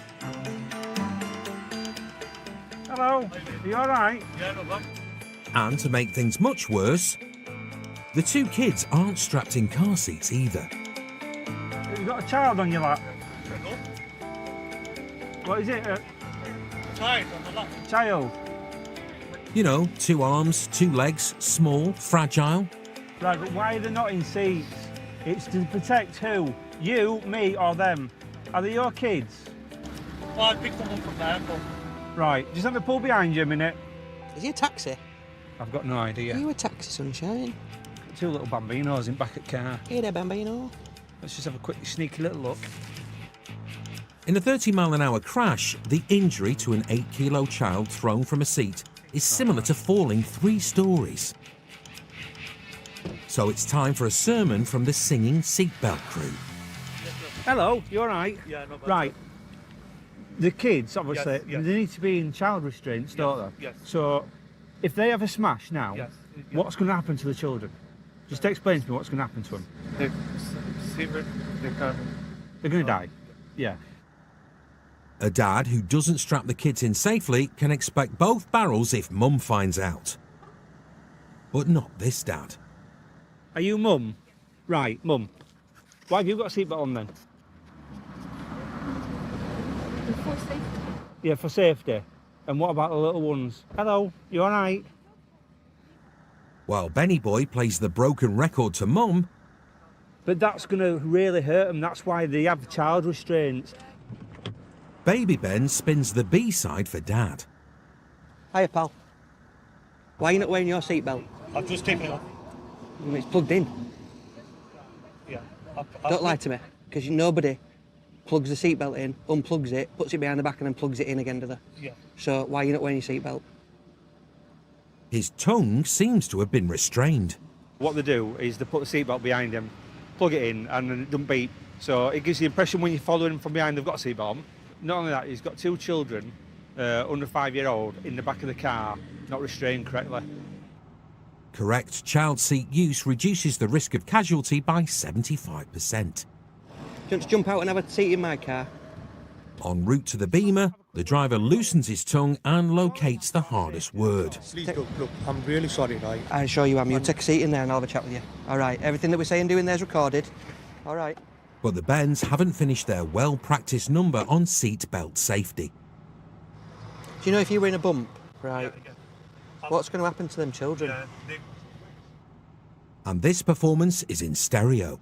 Hello, are you all right? Yeah, no problem. And to make things much worse, the two kids aren't strapped in car seats either. Have you got a child on your lap? What is it? Child on the lap. Child. You know, 2 arms, 2 legs, small, fragile. Right, but why are they not in seats? It's to protect who? You, me, or them? Are they your kids? Well, I picked them up from the airport. Right, just let me pull behind you a minute. Is he a taxi? I've got no idea. Are you a taxi, Sunshine? 2 little bambinos in back at car. Hey there, Bambino. Let's just have a quick sneaky little look. In a 30-mile-an-hour crash, the injury to an 8-kilo child thrown from a seat is similar to falling 3 stories. So it's time for a sermon from the singing seatbelt crew. Hello, you all right? Yeah, no, Right. The kids, obviously, Yes, yes. they need to be in child restraints, don't they? Yes. So, if they have a smash now, Yes. What's going to happen to the children? Just explain to me what's going to happen to them. They're going to die. Yeah. A dad who doesn't strap the kids in safely can expect both barrels if mum finds out. But not this dad. Are you mum? Right, mum. Why have you got a seatbelt on then? For safety. Yeah, for safety. And what about the little ones? Hello, you all right? While Benny Boy plays the broken record to mum. But that's going to really hurt them. That's why they have child restraints. Baby Ben spins the B-side for dad. Hiya, pal. Why are you not wearing your seatbelt? I've just taken it off. It's plugged in. Yeah. Don't lie to me, because nobody plugs the seatbelt in, unplugs it, puts it behind the back and then plugs it in again, do they? Yeah. So why are you not wearing your seatbelt? His tongue seems to have been restrained. What they do is they put the seatbelt behind him, plug it in, and then it doesn't beep. So it gives the impression when you're following him from behind they've got a seatbelt on. Not only that, he's got 2 children, under 5-year-old, in the back of the car, not restrained correctly. Correct child seat use reduces the risk of casualty by 75%. Do you want to jump out and have a seat in my car? En route to the Beamer, the driver loosens his tongue and locates the hardest word. Please, look, I'm really sorry, right? I assure you am. You take a seat in there and I'll have a chat with you. All right, everything that we say and do in there is recorded. All right. But the Bens haven't finished their well-practiced number on seat belt safety. Do you know if you were in a bump, right, what's going to happen to them children? And this performance is in stereo.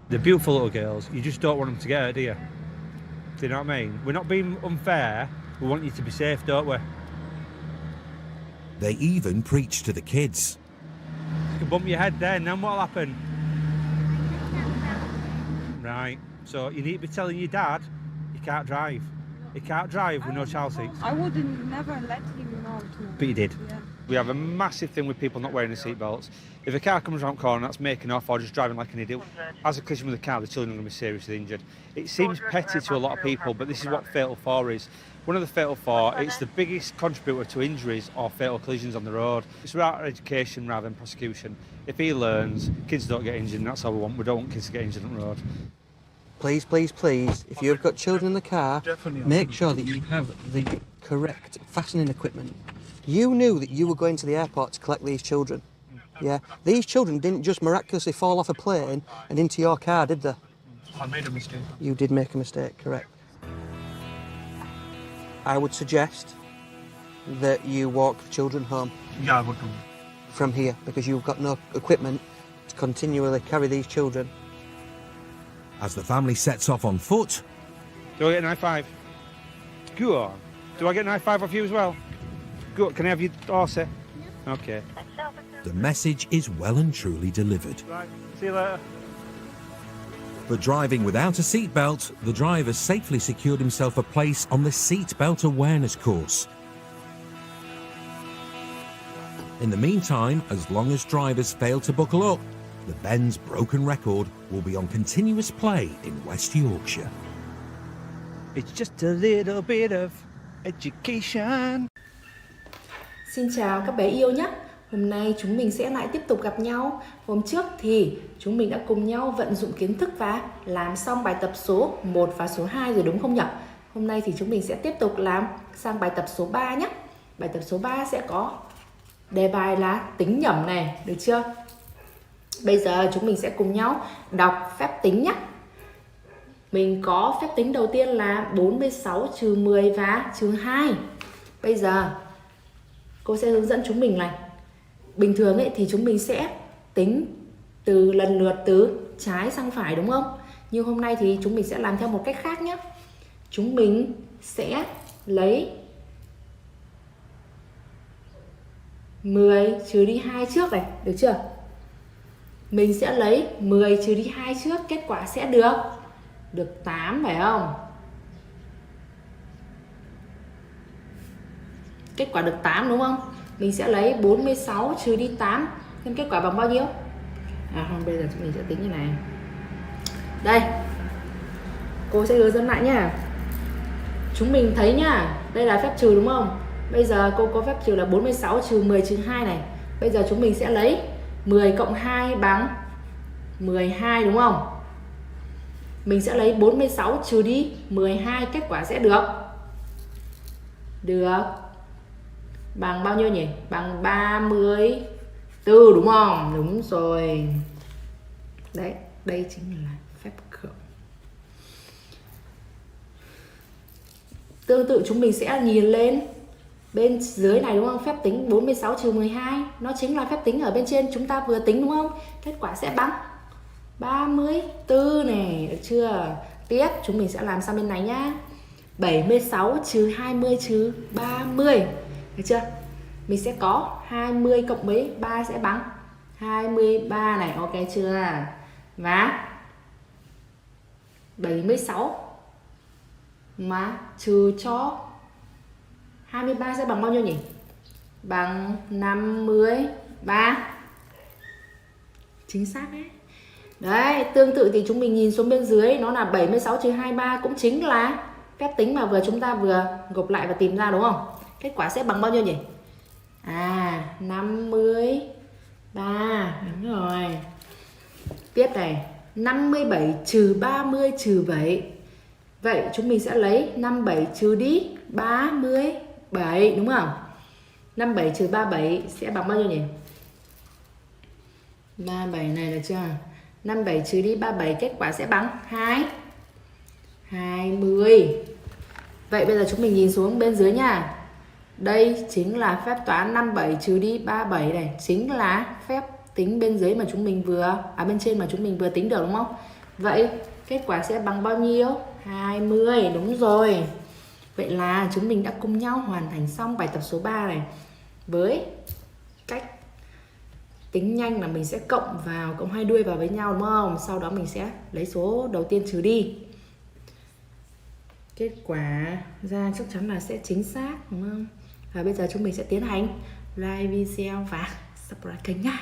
They're beautiful little girls. You just don't want them to get hurt, do you? Do you know what I mean? We're not being unfair. We want you to be safe, don't we? They even preach to the kids. You can bump your head there, and then what'll happen? Right. So you need to be telling your dad you can't drive. You can't drive with no child seats. I wouldn't never let him know to. But you did. Yeah. We have a massive thing with people not wearing the seatbelts. If a car comes around the corner that's making off or just driving like an idiot, as a collision with the car, the children are going to be seriously injured. It seems petty to a lot of people, but this is what Fatal 4 is. One of the Fatal 4, it's the biggest contributor to injuries or fatal collisions on the road. It's about education rather than prosecution. If he learns, kids don't get injured, and that's all we want. We don't want kids to get injured on the road. Please, please, please, if you've got children in the car, make sure that you have the correct fastening equipment. You knew that you were going to the airport to collect these children. Yeah? These children didn't just miraculously fall off a plane and into your car, did they? I made a mistake. You did make a mistake, correct. I would suggest that you walk the children home. Yeah, I would do. From here, because you've got no equipment to continually carry these children. As the family sets off on foot. Do I get an high five? Go on. Do I get an high five off you as well? Good. Can I have your horsey? Yeah. Okay. The message is well and truly delivered. Right. See you later. But driving without a seatbelt, the driver safely secured himself a place on the seatbelt awareness course. In the meantime, as long as drivers fail to buckle up, the Ben's broken record will be on continuous play in West Yorkshire. It's just a little bit of education. Xin chào các bé yêu nhé. Hôm nay chúng mình sẽ lại tiếp tục gặp nhau. Hôm trước thì chúng mình đã cùng nhau vận dụng kiến thức và làm xong bài tập số 1 và số 2 rồi đúng không nhỉ? Hôm nay thì chúng mình sẽ tiếp tục làm sang bài tập số 3 nhé. Bài tập số 3 sẽ có đề bài là tính nhẩm này, được chưa? Bây giờ chúng mình sẽ cùng nhau đọc phép tính nhé. Mình có phép tính đầu tiên là 46 trừ 10 và trừ 2. Bây giờ cô sẽ hướng dẫn chúng mình này. Bình thường ấy thì chúng mình sẽ tính từ lần lượt từ trái sang phải đúng không? Nhưng hôm nay thì chúng mình sẽ làm theo một cách khác nhé. Chúng mình sẽ lấy 10 trừ đi 2 trước này, được chưa? Mình sẽ lấy 10 trừ đi 2 trước, kết quả sẽ được 8 phải không? Kết quả được 8 đúng không? Mình sẽ lấy 46 trừ đi 8, thêm kết quả bằng bao nhiêu? Không, bây giờ chúng mình sẽ tính như này. Đây, cô sẽ hướng dẫn lại nhá. Chúng mình thấy nhá, đây là phép trừ đúng không? Bây giờ cô có phép trừ là 46 trừ 10 trừ 2 này. Bây giờ chúng mình sẽ lấy 10 cộng 2 bằng 12 đúng không? Mình sẽ lấy 46 trừ đi 12, kết quả sẽ được bằng bao nhiêu nhỉ? Bằng 34 đúng không? Đúng rồi. Đấy, đây chính là phép cộng. Tương tự chúng mình sẽ nhìn lên bên dưới này đúng không? Phép tính 46 trừ 12 nó chính là phép tính ở bên trên chúng ta vừa tính đúng không? Kết quả sẽ bằng 34 này, được chưa? Tiếp chúng mình sẽ làm sang bên này nhá. 76 trừ 20 trừ 30, được chưa? Mình sẽ có 20 cộng mấy 3 sẽ bằng 23 này, ok chưa? Và 76 mà trừ cho 23 sẽ bằng bao nhiêu nhỉ? Bằng 53. Chính xác đấy. Đấy, tương tự thì chúng mình nhìn xuống bên dưới, nó là 76 trừ 23 cũng chính là phép tính mà chúng ta vừa gộp lại và tìm ra đúng không? Kết quả sẽ bằng bao nhiêu nhỉ? 53. Đúng rồi. Tiếp này, 57 trừ 30 trừ 7. Vậy chúng mình sẽ lấy 57 trừ đi 37 đúng không? 57 trừ 37 sẽ bằng bao nhiêu nhỉ? 37 này được chưa? 57 trừ đi 37 kết quả sẽ bằng 20. Vậy bây giờ chúng mình nhìn xuống bên dưới nha. Đây chính là phép toán 57 trừ đi 37 này, chính là phép tính bên dưới mà chúng mình vừa bên trên mà chúng mình vừa tính được đúng không? Vậy kết quả sẽ bằng bao nhiêu? 20, đúng rồi. Vậy là chúng mình đã cùng nhau hoàn thành xong bài tập số 3 này. Với cách tính nhanh là mình sẽ cộng hai đuôi vào với nhau đúng không? Sau đó mình sẽ lấy số đầu tiên trừ đi. Kết quả ra chắc chắn là sẽ chính xác đúng không? Và bây giờ chúng mình sẽ tiến hành like video và subscribe kênh nha.